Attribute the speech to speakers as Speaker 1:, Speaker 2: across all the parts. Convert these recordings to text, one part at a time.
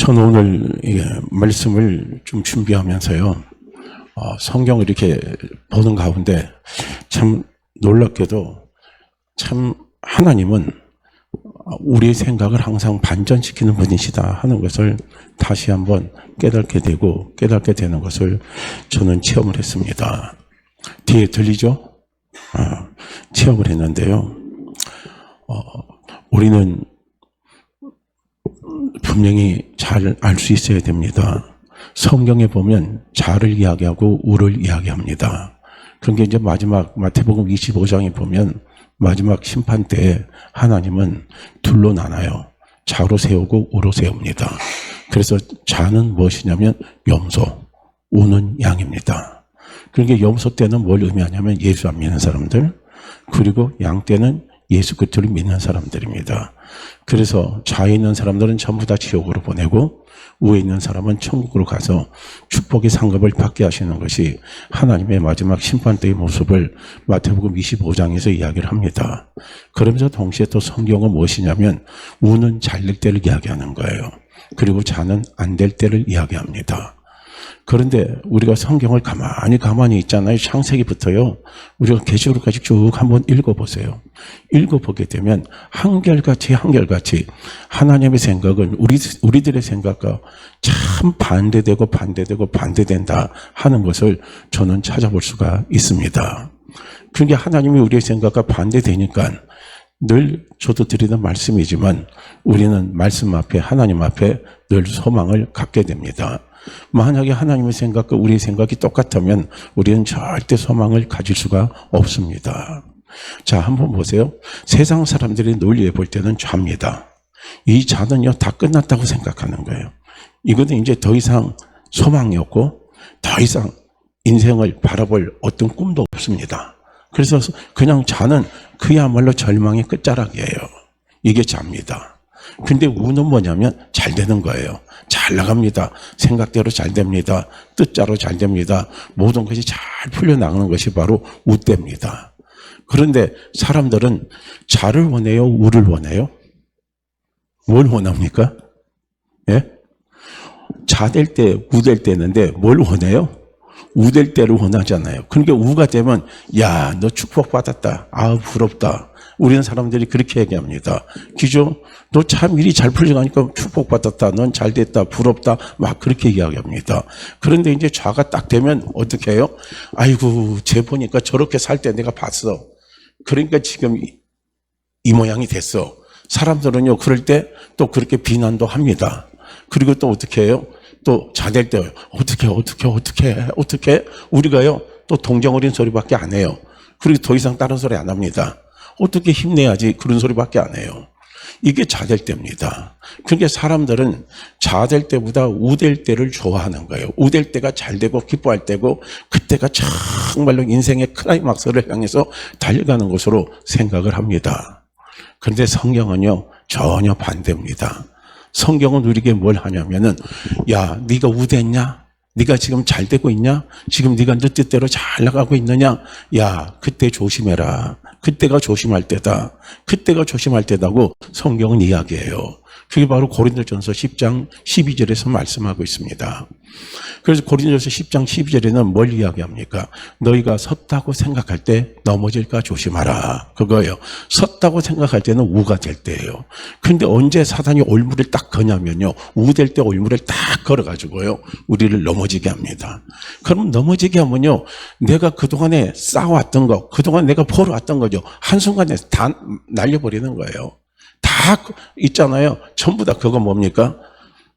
Speaker 1: 저는 오늘 말씀을 좀 준비하면서요, 성경을 이렇게 보는 가운데 참 놀랍게도 참 하나님은 우리의 생각을 항상 반전시키는 분이시다 하는 것을 다시 한번 깨닫게 되는 것을 저는 체험을 했습니다. 뒤에 들리죠? 체험을 했는데요. 우리는 분명히 잘 알 수 있어야 됩니다. 성경에 보면 자를 이야기하고 우를 이야기합니다. 그게 이제 마지막 마태복음 25장에 보면 마지막 심판 때에 하나님은 둘로 나눠요. 자로 세우고 우로 세웁니다. 그래서 자는 무엇이냐면 염소, 우는 양입니다. 그러니까 염소 때는 뭘 의미하냐면 예수 안 믿는 사람들, 그리고 양 때는 예수 그리스도를 믿는 사람들입니다. 그래서 좌에 있는 사람들은 전부 다 지옥으로 보내고 우에 있는 사람은 천국으로 가서 축복의 상급을 받게 하시는 것이 하나님의 마지막 심판 때의 모습을 마태복음 25장에서 이야기를 합니다. 그러면서 동시에 또 성경은 무엇이냐면 우는 잘 될 때를 이야기하는 거예요. 그리고 자는 안 될 때를 이야기합니다. 그런데 우리가 성경을 가만히 있잖아요. 창세기부터요. 우리가 계시록까지 쭉 한번 읽어보세요. 읽어보게 되면 한결같이 하나님의 생각은 우리들의 생각과 참 반대된다 하는 것을 저는 찾아볼 수가 있습니다. 그게 하나님이 우리의 생각과 반대되니까 늘 저도 드리는 말씀이지만 우리는 말씀 앞에 하나님 앞에 늘 소망을 갖게 됩니다. 만약에 하나님의 생각과 우리의 생각이 똑같다면 우리는 절대 소망을 가질 수가 없습니다. 자, 한번 보세요. 세상 사람들이 논리에 볼 때는 좌입니다. 이 좌는요, 다 끝났다고 생각하는 거예요. 이거는 이제 더 이상 소망이 없고 더 이상 인생을 바라볼 어떤 꿈도 없습니다. 그래서 그냥 좌는 그야말로 절망의 끝자락이에요. 이게 좌입니다. 근데 우는 뭐냐면 잘 되는 거예요. 잘 나갑니다. 생각대로 잘 됩니다. 뜻자로 잘 됩니다. 모든 것이 잘 풀려나가는 것이 바로 우때입니다. 그런데 사람들은 자를 원해요? 우를 원해요? 뭘 원합니까? 예? 자 될 때, 우 될 때 있는데 뭘 원해요? 우 될 때를 원하잖아요. 그러니까 우가 되면 야, 너 축복받았다. 아, 부럽다. 우리는 사람들이 그렇게 얘기합니다. 기죠? 너 참 일이 잘 풀려가니까 축복받았다. 넌 잘 됐다. 부럽다. 막 그렇게 이야기합니다. 그런데 이제 좌가 딱 되면 어떻게 해요? 아이고, 쟤 보니까 저렇게 살 때 내가 봤어. 그러니까 지금 이 모양이 됐어. 사람들은요, 그럴 때 또 그렇게 비난도 합니다. 그리고 또 어떻게 해요? 또 자될 때 어떻게 우리가요 또 동정 어린 소리밖에 안 해요. 그리고 더 이상 다른 소리 안 합니다. 어떻게 힘내야지 그런 소리밖에 안 해요. 이게 자될 때입니다. 그러니까 사람들은 자될 때보다 우될 때를 좋아하는 거예요. 우될 때가 잘 되고 기뻐할 때고 그때가 정말로 인생의 클라이막스를 향해서 달려가는 것으로 생각을 합니다. 그런데 성경은요 전혀 반대입니다. 성경은 우리에게 뭘 하냐면은 야, 네가 우됐냐? 네가 지금 잘 되고 있냐? 지금 네가 네 뜻대로 잘 나가고 있느냐? 야, 그때 조심해라. 그때가 조심할 때다. 그때가 조심할 때다고 성경은 이야기해요. 그게 바로 고린도전서 10장 12절에서 말씀하고 있습니다. 그래서 고린도전서 10장 12절에는 뭘 이야기합니까? 너희가 섰다고 생각할 때 넘어질까 조심하라. 그거예요. 섰다고 생각할 때는 우가 될 때예요. 근데 언제 사단이 올무를 딱 거냐면요. 우 될 때 올무를 딱 걸어가지고요. 우리를 넘어지게 합니다. 그럼 넘어지게 하면요. 내가 그동안에 쌓아왔던 거, 그동안 내가 벌어왔던 거죠. 한순간에 다 날려버리는 거예요. 다 있잖아요. 전부 다 그거 뭡니까?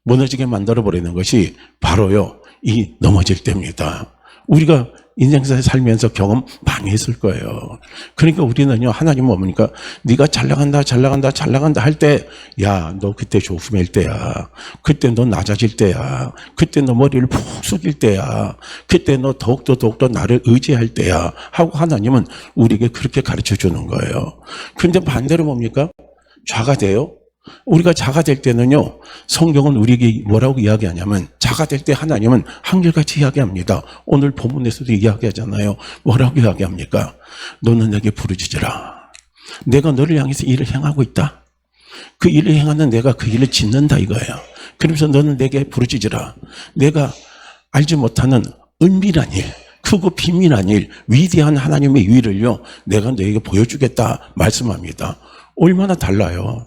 Speaker 1: 무너지게 만들어버리는 것이 바로요, 이 넘어질 때입니다. 우리가 인생에서 살면서 경험 많이 했을 거예요. 그러니까 우리는요, 하나님은 뭡니까? 네가 잘 나간다 할 때, 야, 너 그때 조심할 때야. 그때 너 낮아질 때야. 그때 너 머리를 푹 숙일 때야. 그때 너 더욱더 나를 의지할 때야. 하고 하나님은 우리에게 그렇게 가르쳐 주는 거예요. 근데 반대로 뭡니까? 좌가 돼요. 우리가 자가 될 때는요, 성경은 우리에게 뭐라고 이야기하냐면, 자가 될 때 하나님은 한결같이 이야기합니다. 오늘 본문에서도 이야기하잖아요. 뭐라고 이야기합니까? 너는 내게 부르짖으라. 내가 너를 향해서 일을 행하고 있다. 그 일을 행하는 내가 그 일을 짓는다 이거야. 그러면서 너는 내게 부르짖으라. 내가 알지 못하는 은밀한 일, 크고 비밀한 일, 위대한 하나님의 위를요, 내가 너에게 보여주겠다 말씀합니다. 얼마나 달라요.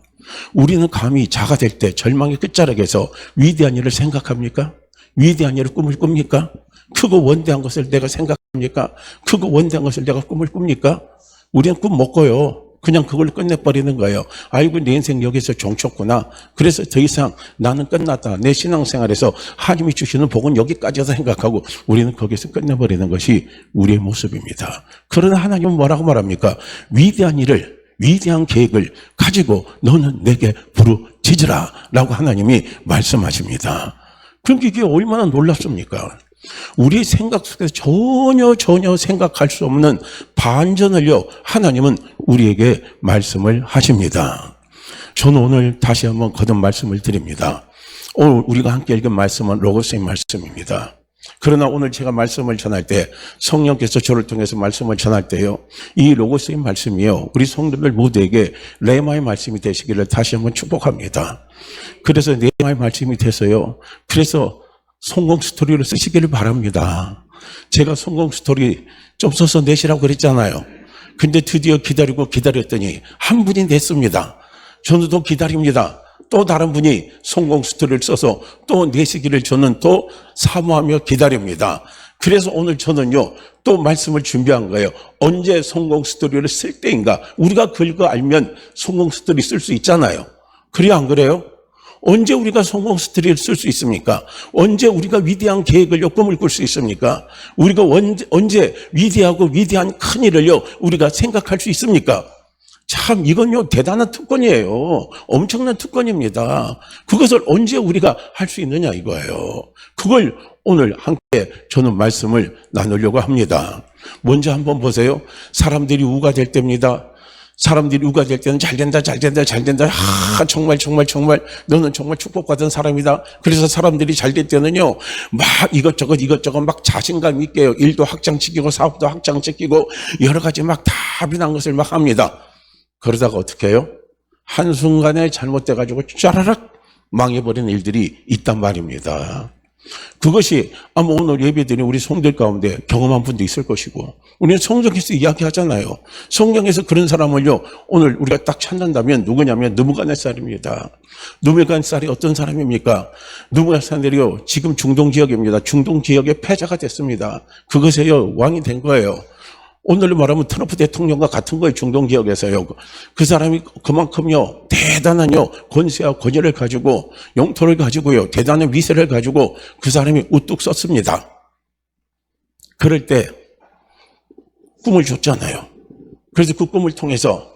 Speaker 1: 우리는 감히 자가 될 때 절망의 끝자락에서 위대한 일을 생각합니까? 위대한 일을 꿈을 꿉니까? 크고 원대한 것을 내가 생각합니까? 크고 원대한 것을 내가 꿈을 꿉니까? 우리는 꿈 못 꿔요. 그냥 그걸 끝내버리는 거예요. 아이고 내 인생 여기서 종쳤구나. 그래서 더 이상 나는 끝났다. 내 신앙생활에서 하나님이 주시는 복은 여기까지서 생각하고 우리는 거기서 끝내버리는 것이 우리의 모습입니다. 그러나 하나님은 뭐라고 말합니까? 위대한 일을, 위대한 계획을 가지고 너는 내게 부르짖으라 라고 하나님이 말씀하십니다. 그러니까 이게 얼마나 놀랍습니까? 우리의 생각 속에서 전혀 생각할 수 없는 반전을요, 하나님은 우리에게 말씀을 하십니다. 저는 오늘 다시 한번 거듭 말씀을 드립니다. 오늘 우리가 함께 읽은 말씀은 로고스의 말씀입니다. 그러나 오늘 제가 말씀을 전할 때, 성령께서 저를 통해서 말씀을 전할 때요, 이 로고스의 말씀이요, 우리 성도들 모두에게 레마의 말씀이 되시기를 다시 한번 축복합니다. 그래서 레마의 말씀이 돼서요, 그래서 성공 스토리를 쓰시기를 바랍니다. 제가 성공 스토리 좀 써서 내시라고 그랬잖아요. 근데 드디어 기다렸더니 한 분이 냈습니다. 저는 또 기다립니다. 또 다른 분이 성공 스토리를 써서 또 내시기를 저는 또 사모하며 기다립니다. 그래서 오늘 저는요, 또 말씀을 준비한 거예요. 언제 성공 스토리를 쓸 때인가? 우리가 그거 알면 성공 스토리 쓸 수 있잖아요. 그래요, 안 그래요? 언제 우리가 성공 스토리를 쓸 수 있습니까? 언제 우리가 위대한 계획을요, 꿈을 꿀 수 있습니까? 우리가 언제 위대하고 위대한 큰 일을요, 우리가 생각할 수 있습니까? 참, 이건요, 대단한 특권이에요. 엄청난 특권입니다. 그것을 언제 우리가 할 수 있느냐, 이거예요. 그걸 오늘 함께 저는 말씀을 나누려고 합니다. 먼저 한번 보세요. 사람들이 우가 될 때입니다. 사람들이 우가 될 때는 잘 된다. 정말 너는 정말 축복받은 사람이다. 그래서 사람들이 잘 될 때는요, 막 이것저것 막 자신감 있게요. 일도 확장시키고 사업도 확장시키고 여러 가지 막 다 비난 것을 막 합니다. 그러다가 어떻게 해요? 한순간에 잘못돼가지고 짜라락 망해버린 일들이 있단 말입니다. 그것이 아마 오늘 예배드린 우리 성도들 가운데 경험한 분도 있을 것이고, 우리는 성경에서 이야기하잖아요. 성경에서 그런 사람을요, 오늘 우리가 딱 찾는다면 누구냐면 느부갓네살입니다. 느부갓네살이 어떤 사람입니까? 느부갓네살이요, 지금 중동 지역입니다. 중동 지역의 패자가 됐습니다. 그것에요, 왕이 된 거예요. 오늘로 말하면 트럼프 대통령과 같은 거예요. 중동 지역에서요. 그 사람이 그만큼요, 대단한요, 권세와 권위를 가지고, 영토를 가지고요, 대단한 위세를 가지고 그 사람이 우뚝 섰습니다. 그럴 때 꿈을 줬잖아요. 그래서 그 꿈을 통해서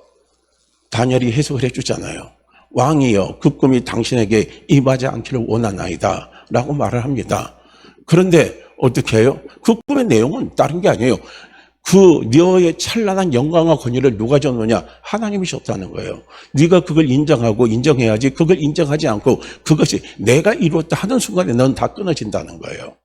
Speaker 1: 다니엘이 해석을 해주잖아요. 왕이여, 그 꿈이 당신에게 임하지 않기를 원하나이다 라고 말을 합니다. 그런데 어떻게 해요? 그 꿈의 내용은 다른 게 아니에요. 그 너의 찬란한 영광과 권위를 누가 줬느냐? 하나님이 줬다는 거예요. 네가 그걸 인정하고 인정해야지, 그걸 인정하지 않고 그것이 내가 이루었다 하는 순간에 넌 다 끊어진다는 거예요.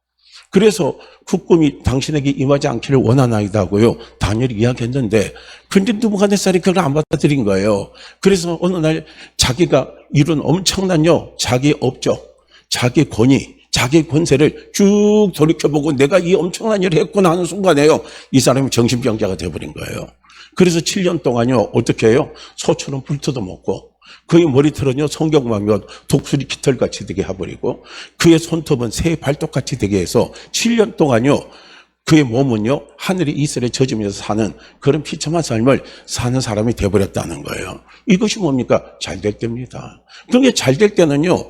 Speaker 1: 그래서 그 꿈이 당신에게 임하지 않기를 원하나이다고요, 다니엘이 이야기했는데, 근데 느부갓네살이 그걸 안 받아들인 거예요. 그래서 어느 날 자기가 이룬 엄청난요, 자기 업적, 자기 권위, 자기 권세를 쭉 돌이켜보고 내가 이 엄청난 일을 했구나 하는 순간에요, 이 사람이 정신병자가 돼버린 거예요. 그래서 7년 동안요, 어떻게 해요? 소처럼 불터도 먹고, 그의 머리털은요, 성경만면 독수리 깃털같이 되게 해버리고, 그의 손톱은 새 발톱같이 되게 해서 7년 동안요, 그의 몸은요, 하늘의 이슬에 젖으면서 사는 그런 비참한 삶을 사는 사람이 돼버렸다는 거예요. 이것이 뭡니까? 잘 될 때입니다. 그게 잘 될 때는요,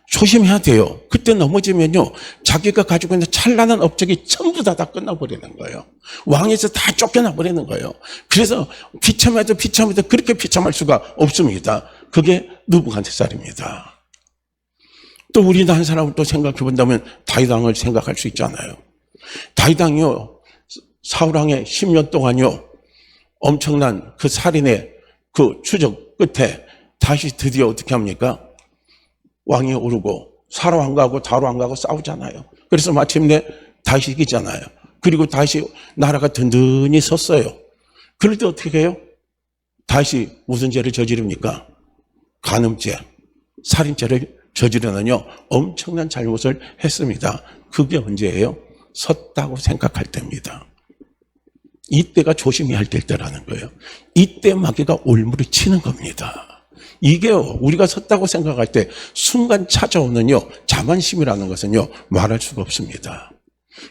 Speaker 1: 조심해야 돼요. 그때 넘어지면요, 자기가 가지고 있는 찬란한 업적이 전부 다 끝나버리는 거예요. 왕에서 다 쫓겨나버리는 거예요. 그래서 비참해도 그렇게 비참할 수가 없습니다. 그게 느부갓네살입니다. 또 우리는 한 사람을 또 생각해 본다면 다윗 왕을 생각할 수 있잖아요. 다윗 왕이요, 사울 왕의 10년 동안요, 엄청난 그 살인의 그 추적 끝에 다시 드디어 어떻게 합니까? 왕이 오르고 사로 왕가하고 다로 왕가하고 싸우잖아요. 그래서 마침내 다시 이기잖아요. 그리고 다시 나라가 든든히 섰어요. 그럴 때 어떻게 해요? 다시 무슨 죄를 저지릅니까? 간음죄, 살인죄를 저지르는요 엄청난 잘못을 했습니다. 그게 언제예요? 섰다고 생각할 때입니다. 이때가 조심해야 할 때라는 거예요. 이때 마귀가 올무를 치는 겁니다. 이게요, 우리가 섰다고 생각할 때 순간 찾아오는요 자만심이라는 것은요 말할 수가 없습니다.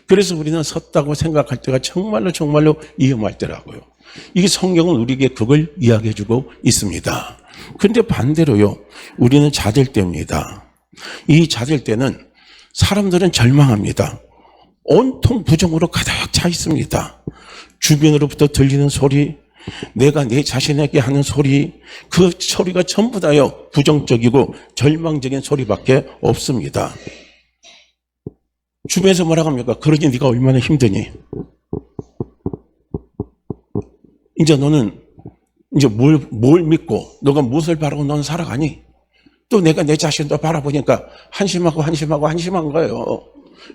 Speaker 1: 그래서 우리는 섰다고 생각할 때가 정말로 위험할 때라고요. 이게 성경은 우리에게 그걸 이야기해주고 있습니다. 그런데 반대로요, 우리는 자될 때입니다. 이 자될 때는 사람들은 절망합니다. 온통 부정으로 가득 차 있습니다. 주변으로부터 들리는 소리, 내가 내 자신에게 하는 소리, 그 소리가 전부 다요 부정적이고 절망적인 소리밖에 없습니다. 주변에서 뭐라고 합니까? 그러니 네가 얼마나 힘드니? 이제 너는 이제 뭘 믿고 너가 무엇을 바라고 너는 살아가니? 또 내가 내 자신도 바라보니까 한심한 거예요.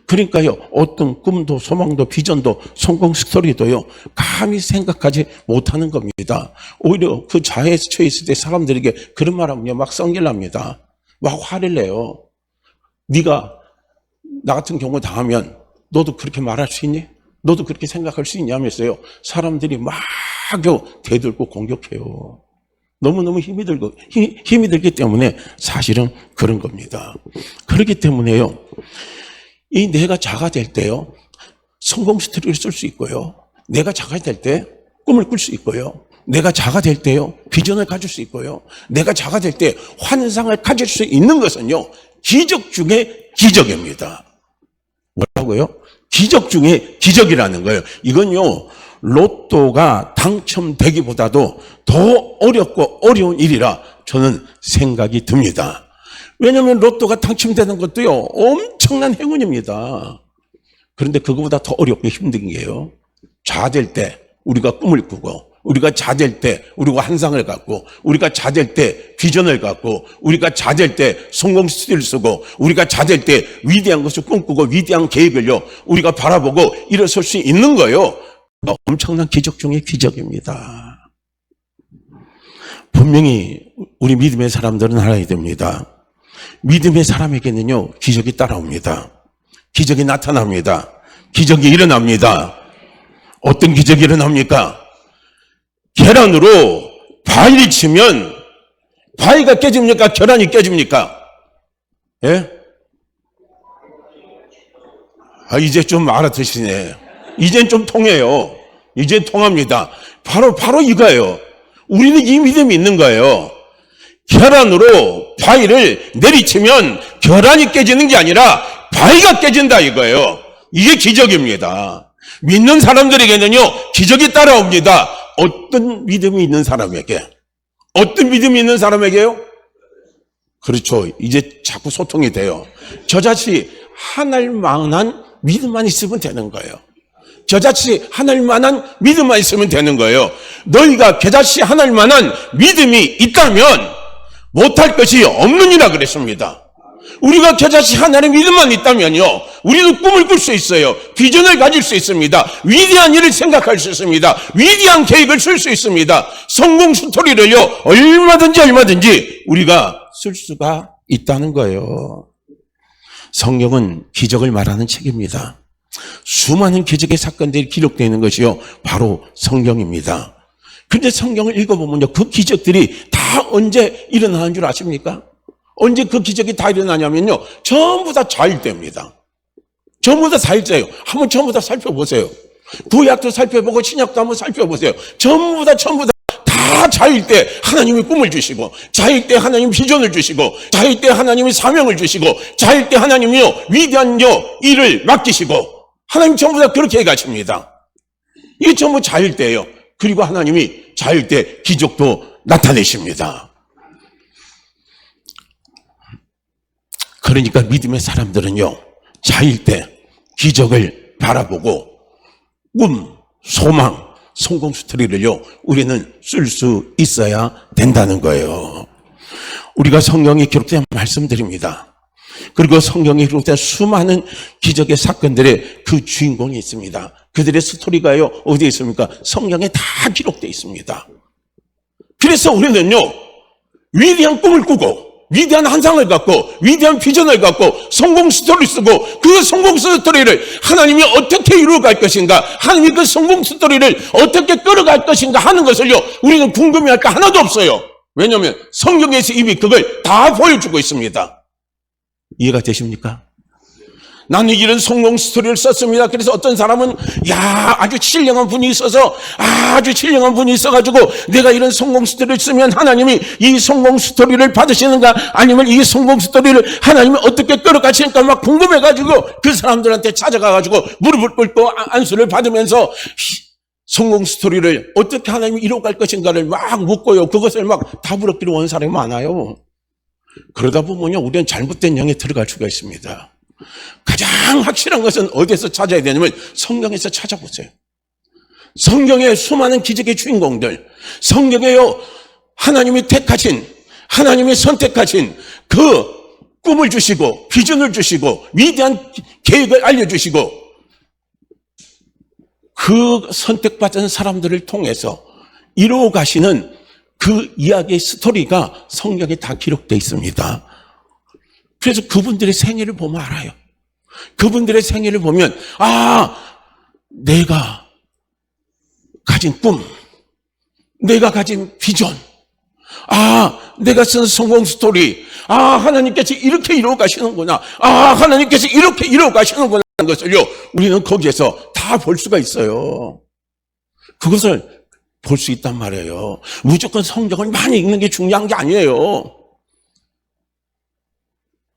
Speaker 1: 그러니까요, 어떤 꿈도 소망도 비전도 성공 스토리도요 감히 생각하지 못하는 겁니다. 오히려 그 자해에 처해 있을 때 사람들에게 그런 말하면요 막 성질납니다. 막 화를 내요. 네가 나 같은 경우 당하면 너도 그렇게 말할 수 있니? 너도 그렇게 생각할 수 있냐면서요 사람들이 막요 대들고 공격해요. 너무너무 힘이 들기 때문에 사실은 그런 겁니다. 그렇기 때문에요, 이 내가 자가 될 때요 성공 스토리를 쓸 수 있고요, 내가 자가 될 때 꿈을 꿀 수 있고요, 내가 자가 될 때요 비전을 가질 수 있고요, 내가 자가 될 때 환상을 가질 수 있는 것은요 기적 중에 기적입니다. 뭐라고요? 기적 중에 기적이라는 거예요. 이건요 로또가 당첨되기보다도 더 어렵고 어려운 일이라 저는 생각이 듭니다. 왜냐하면 로또가 당첨되는 것도요 엄청난 행운입니다. 그런데 그거보다 더 어렵고 힘든 게요, 자될 때 우리가 꿈을 꾸고, 우리가 자될 때 우리가 환상을 갖고, 우리가 자될 때 비전을 갖고, 우리가 자될 때 성공 스토리를 쓰고, 우리가 자될 때 위대한 것을 꿈꾸고 위대한 계획을요 우리가 바라보고 일어설 수 있는 거예요. 엄청난 기적 중에 기적입니다. 분명히 우리 믿음의 사람들은 알아야 됩니다. 믿음의 사람에게는요 기적이 따라옵니다. 기적이 나타납니다. 기적이 일어납니다. 어떤 기적이 일어납니까? 계란으로 바위를 치면 바위가 깨집니까? 계란이 깨집니까? 예? 이제 좀 알아듣시네. 이젠 좀 통해요. 이제 통합니다. 바로 이거예요. 우리는 이 믿음이 있는 거예요. 계란으로 바위를 내리치면 계란이 깨지는 게 아니라 바위가 깨진다 이거예요. 이게 기적입니다. 믿는 사람들에게는요 기적이 따라옵니다. 어떤 믿음이 있는 사람에게? 어떤 믿음이 있는 사람에게요? 그렇죠. 이제 자꾸 소통이 돼요. 저자식 하나님만한 믿음만 있으면 되는 거예요. 저자식 하나님만한 믿음만 있으면 되는 거예요. 너희가 겨자씨 하나님만한 믿음이 있다면 못할 것이 없느니라 그랬습니다. 우리가 겨자씨 하나님 믿음만 있다면요 우리도 꿈을 꿀 수 있어요. 비전을 가질 수 있습니다. 위대한 일을 생각할 수 있습니다. 위대한 계획을 쓸 수 있습니다. 성공 스토리를요 얼마든지 우리가 쓸 수가 있다는 거예요. 성경은 기적을 말하는 책입니다. 수많은 기적의 사건들이 기록되어 있는 것이요 바로 성경입니다. 그런데 성경을 읽어보면요 그 기적들이 다 언제 일어나는 줄 아십니까? 언제 그 기적이 다 일어나냐면요 전부 다 자일때입니다. 전부 다 자일때예요. 한번 전부 다 살펴보세요. 구약도 살펴보고 신약도 한번 살펴보세요. 전부 다 자일 때 하나님이 꿈을 주시고, 자일 때 하나님이 비전을 주시고, 자일 때 하나님이 사명을 주시고, 자일 때 하나님이요 위대한 일을 맡기시고, 하나님 전부 다 그렇게 해가십니다. 이게 전부 자일 때예요. 그리고 하나님이 자일 때 기적도 나타내십니다. 그러니까 믿음의 사람들은요 자일 때 기적을 바라보고 꿈, 소망, 성공 스토리를요 우리는 쓸 수 있어야 된다는 거예요. 우리가 성경에 기록된 말씀드립니다. 그리고 성경에 기록된 수많은 기적의 사건들의 그 주인공이 있습니다. 그들의 스토리가요 어디에 있습니까? 성경에 다 기록되어 있습니다. 그래서 우리는요 위대한 꿈을 꾸고 위대한 환상을 갖고 위대한 비전을 갖고 성공 스토리를 쓰고 그 성공 스토리를 하나님이 어떻게 이루어갈 것인가, 하나님이 그 성공 스토리를 어떻게 끌어갈 것인가 하는 것을요, 우리는 궁금해할 게 하나도 없어요. 왜냐하면 성경에서 이미 그걸 다 보여주고 있습니다. 이해가 되십니까? 나는 이런 성공 스토리를 썼습니다. 그래서 어떤 사람은 아주 신령한 분이 있어서 아주 신령한 분이 있어가지고 내가 이런 성공 스토리를 쓰면 하나님이 이 성공 스토리를 받으시는가, 아니면 이 성공 스토리를 하나님이 어떻게 끌어가시는가 막 궁금해가지고 그 사람들한테 찾아가가지고 무릎을 꿇고 안수를 받으면서 성공 스토리를 어떻게 하나님이 이뤄갈 것인가를 막 묻고요, 그것을 막 답을 얻기로 원 사람이 많아요. 그러다 보면요, 우리는 잘못된 영에 들어갈 수가 있습니다. 가장 확실한 것은 어디에서 찾아야 되냐면 성경에서 찾아보세요. 성경의 수많은 기적의 주인공들, 성경에요, 하나님이 택하신, 하나님이 선택하신 그 꿈을 주시고 비전을 주시고 위대한 계획을 알려주시고 그 선택받은 사람들을 통해서 이루어 가시는 그 이야기의 스토리가 성경에 다 기록되어 있습니다. 그래서 그분들의 생애를 보면 알아요. 그분들의 생애를 보면 내가 가진 꿈, 내가 가진 비전, 내가 쓴 성공 스토리, 하나님께서 이렇게 이루어 가시는구나, 하나님께서 이렇게 이루어 가시는구나 하는 것을요, 우리는 거기에서 다 볼 수가 있어요. 그것을 볼 수 있단 말이에요. 무조건 성경을 많이 읽는 게 중요한 게 아니에요.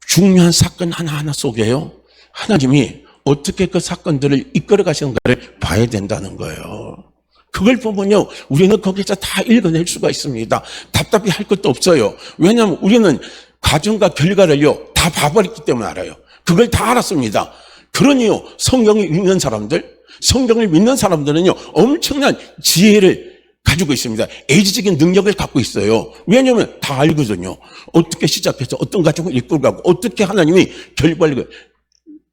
Speaker 1: 중요한 사건 하나하나 속에요, 하나님이 어떻게 그 사건들을 이끌어 가시는가를 봐야 된다는 거예요. 그걸 보면요, 우리는 거기서 다 읽어낼 수가 있습니다. 답답해 할 것도 없어요. 왜냐하면 우리는 과정과 결과를요 다 봐버렸기 때문에 알아요. 그걸 다 알았습니다. 그러니요, 성경을 읽는 사람들, 성경을 믿는 사람들은요 엄청난 지혜를 가지고 있습니다. 애지적인 능력을 갖고 있어요. 왜냐하면 다 알거든요. 어떻게 시작해서 어떤 과정을 이끌고 가고 어떻게 하나님이 결과를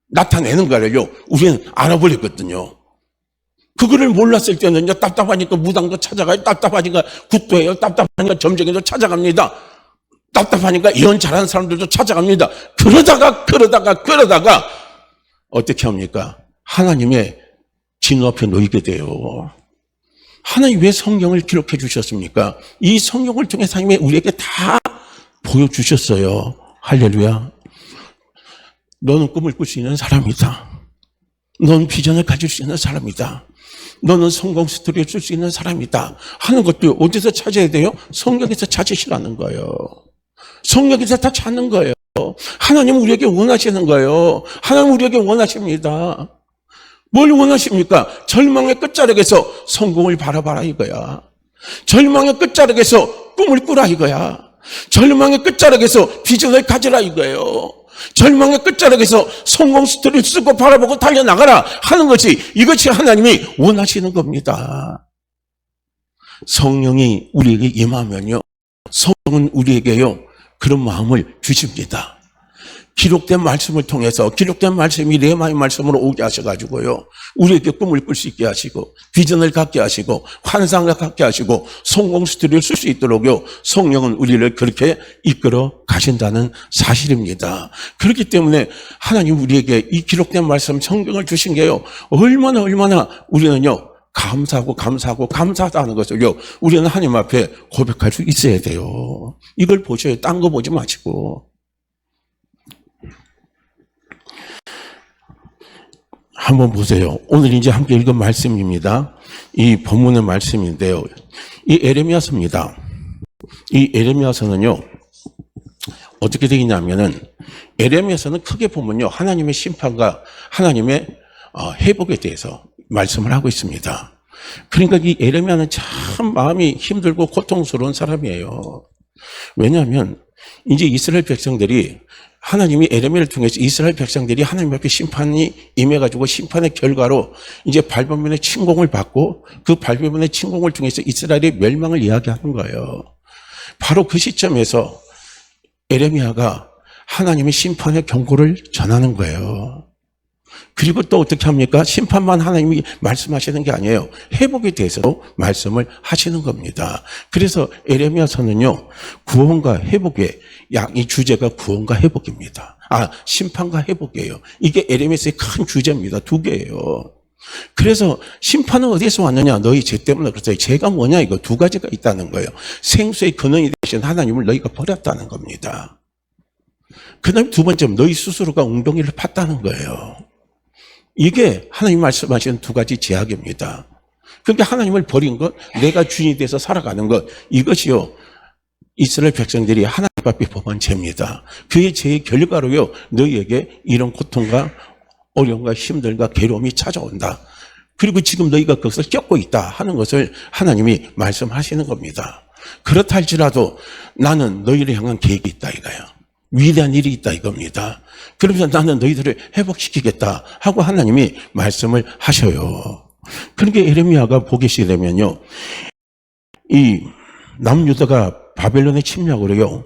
Speaker 1: 나타내는가를요 우리는 알아버렸거든요. 그거를 몰랐을 때는요, 답답하니까 무당도 찾아가요, 답답하니까 굿도해요, 답답하니까 점쟁이도 찾아갑니다, 답답하니까 예언 잘하는 사람들도 찾아갑니다. 그러다가 어떻게 합니까? 하나님의 진 앞에 놓이게 돼요. 하나님 왜 성경을 기록해 주셨습니까? 이 성경을 통해서 하나님이 우리에게 다 보여주셨어요. 할렐루야. 너는 꿈을 꿀 수 있는 사람이다. 너는 비전을 가질 수 있는 사람이다. 너는 성공 스토리를 쓸 수 있는 사람이다 하는 것도 어디서 찾아야 돼요? 성경에서 찾으시라는 거예요. 성경에서 다 찾는 거예요. 하나님은 우리에게 원하시는 거예요. 하나님은 우리에게 원하십니다. 뭘 원하십니까? 절망의 끝자락에서 성공을 바라봐라 이거야. 절망의 끝자락에서 꿈을 꾸라 이거야. 절망의 끝자락에서 비전을 가지라 이거예요. 절망의 끝자락에서 성공 스토리를 쓰고 바라보고 달려나가라 하는 것이, 이것이 하나님이 원하시는 겁니다. 성령이 우리에게 임하면요, 성령은 우리에게요 그런 마음을 주십니다. 기록된 말씀을 통해서, 기록된 말씀이 레마의 말씀으로 오게 하셔가지고요, 우리에게 꿈을 꿀 수 있게 하시고 비전을 갖게 하시고 환상을 갖게 하시고 성공 스토리를 쓸 수 있도록요 성령은 우리를 그렇게 이끌어 가신다는 사실입니다. 그렇기 때문에 하나님 우리에게 이 기록된 말씀 성경을 주신 게요 얼마나 우리는요 감사하다는 것을요 우리는 하나님 앞에 고백할 수 있어야 돼요. 이걸 보셔요. 딴 거 보지 마시고. 한번 보세요. 오늘 이제 함께 읽은 말씀입니다. 이 본문의 말씀인데요, 이 에레미야서입니다. 이 에레미야서는요 어떻게 되겠냐면은, 에레미야서는 크게 보면요 하나님의 심판과 하나님의 회복에 대해서 말씀을 하고 있습니다. 그러니까 이 에레미야는 참 마음이 힘들고 고통스러운 사람이에요. 왜냐하면 이제 이스라엘 백성들이, 하나님이 에레미야를 통해서 이스라엘 백성들이 하나님 앞에 심판이 임해가지고 심판의 결과로 이제 발변의 침공을 받고, 그 발변의 침공을 통해서 이스라엘의 멸망을 이야기하는 거예요. 바로 그 시점에서 에레미야가 하나님의 심판의 경고를 전하는 거예요. 그리고 또 어떻게 합니까? 심판만 하나님이 말씀하시는 게 아니에요. 회복에 대해서도 말씀을 하시는 겁니다. 그래서 에레미야서는요, 구원과 회복의 이 주제가 구원과 회복입니다. 심판과 회복이에요. 이게 에레미야서의 큰 주제입니다. 두 개예요. 그래서 심판은 어디서 왔느냐? 너희 죄 때문에 그랬어요. 죄가 뭐냐? 이거 두 가지가 있다는 거예요. 생수의 근원이 되신 하나님을 너희가 버렸다는 겁니다. 그 다음에 두 번째는 너희 스스로가 웅덩이를 팠다는 거예요. 이게 하나님 말씀하시는 두 가지 제약입니다. 그러니까 하나님을 버린 것, 내가 주인이 돼서 살아가는 것, 이것이요, 이스라엘 백성들이 하나님 앞에 범한 죄입니다. 그의 죄의 결과로요, 너희에게 이런 고통과 어려움과 힘들과 괴로움이 찾아온다. 그리고 지금 너희가 그것을 겪고 있다 하는 것을 하나님이 말씀하시는 겁니다. 그렇다 할지라도 나는 너희를 향한 계획이 있다 이거예요. 위대한 일이 있다 이겁니다. 그러면서 나는 너희들을 회복시키겠다 하고 하나님이 말씀을 하셔요. 그러니까 에레미야가 보시게 되면요, 이 남유다가 바벨론의 침략으로요,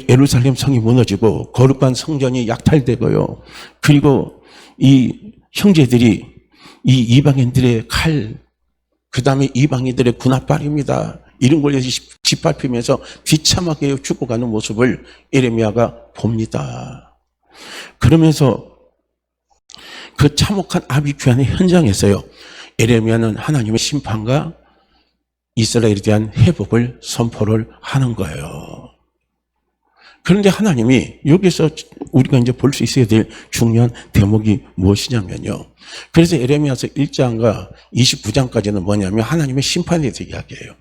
Speaker 1: 예루살렘 성이 무너지고 거룩한 성전이 약탈되고요, 그리고 이 형제들이 이 이방인들의 칼, 그 다음에 이방인들의 군합발입니다. 이런 걸로 짓밟히면서 비참하게 죽어가는 모습을 에레미야가 봅니다. 그러면서 그 참혹한 아비규환의 현장에서요, 에레미야는 하나님의 심판과 이스라엘에 대한 회복을 선포를 하는 거예요. 그런데 하나님이 여기서 우리가 이제 볼 수 있어야 될 중요한 대목이 무엇이냐면요, 그래서 에레미야서 1장과 29장까지는 뭐냐면 하나님의 심판에 대해서 이야기해요.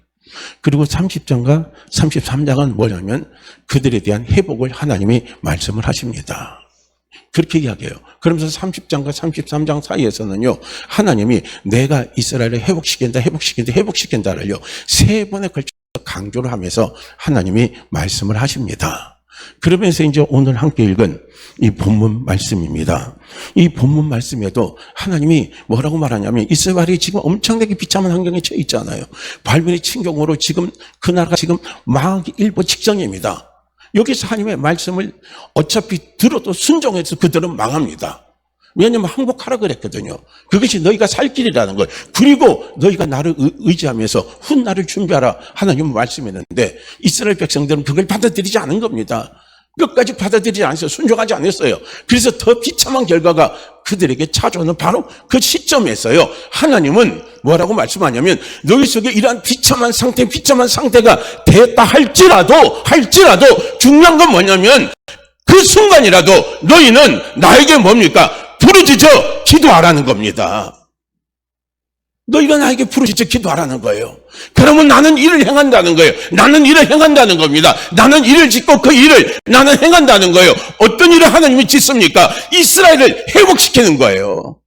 Speaker 1: 그리고 30장과 33장은 뭐냐면 그들에 대한 회복을 하나님이 말씀을 하십니다. 그렇게 이야기해요. 그러면서 30장과 33장 사이에서는요, 하나님이 내가 이스라엘을 회복시킨다를요, 3번에 걸쳐서 강조를 하면서 하나님이 말씀을 하십니다. 그러면서 이제 오늘 함께 읽은 이 본문 말씀입니다. 이 본문 말씀에도 하나님이 뭐라고 말하냐면, 이스라엘이 지금 엄청나게 비참한 환경에 처해 있잖아요. 바벨론의 침공으로 지금 그 나라가 지금 망하기 일보 직전입니다. 여기서 하나님의 말씀을 어차피 들어도 순종해서 그들은 망합니다. 왜냐하면 항복하라 그랬거든요. 그것이 너희가 살 길이라는 걸. 그리고 너희가 나를 의지하면서 훗날을 준비하라 하나님은 말씀했는데, 이스라엘 백성들은 그걸 받아들이지 않은 겁니다. 끝까지 받아들이지 않았어요. 순종하지 않았어요. 그래서 더 비참한 결과가 그들에게 찾아오는 바로 그 시점에서요, 하나님은 뭐라고 말씀하냐면, 너희 속에 이러한 비참한 상태가 됐다 할지라도 중요한 건 뭐냐면, 그 순간이라도 너희는 나에게 뭡니까? 부르짖어 기도하라는 겁니다. 너희가 나에게 부르짖어 기도하라는 거예요. 그러면 나는 일을 행한다는 거예요. 나는 일을 행한다는 겁니다. 나는 일을 짓고 그 일을 나는 행한다는 거예요. 어떤 일을 하나님이 짓습니까? 이스라엘을 회복시키는 거예요.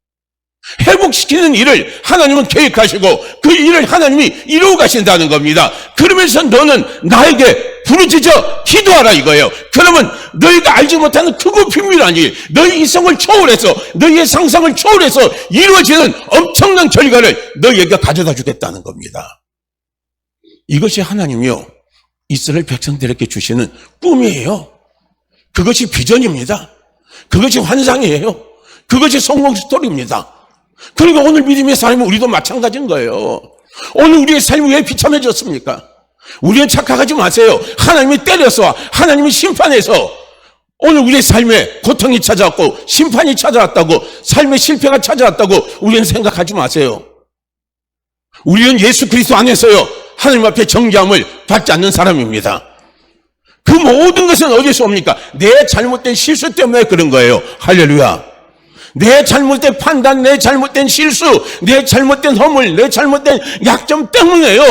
Speaker 1: 회복시키는 일을 하나님은 계획하시고 그 일을 하나님이 이루어 가신다는 겁니다. 그러면서 너는 나에게 부르짖어 기도하라 이거예요. 그러면 너희가 알지 못하는 크고 비밀한 일, 너희 이성을 초월해서, 너희의 상상을 초월해서 이루어지는 엄청난 결과를 너희에게 가져다 주겠다는 겁니다. 이것이 하나님이요, 이스라엘 백성들에게 주시는 꿈이에요. 그것이 비전입니다. 그것이 환상이에요. 그것이 성공 스토리입니다. 그러니까 오늘 믿음의 삶은 우리도 마찬가지인 거예요. 오늘 우리의 삶이 왜 비참해졌습니까? 우리는 착각하지 마세요. 하나님이 때려서, 하나님이 심판해서 오늘 우리의 삶에 고통이 찾아왔고 심판이 찾아왔다고, 삶의 실패가 찾아왔다고 우리는 생각하지 마세요. 우리는 예수 그리스도 안에서요, 하나님 앞에 정죄함을 받지 않는 사람입니다. 그 모든 것은 어디서 옵니까? 내 잘못된 실수 때문에 그런 거예요. 할렐루야. 내 잘못된 판단, 내 잘못된 실수, 내 잘못된 허물, 내 잘못된 약점 때문에요,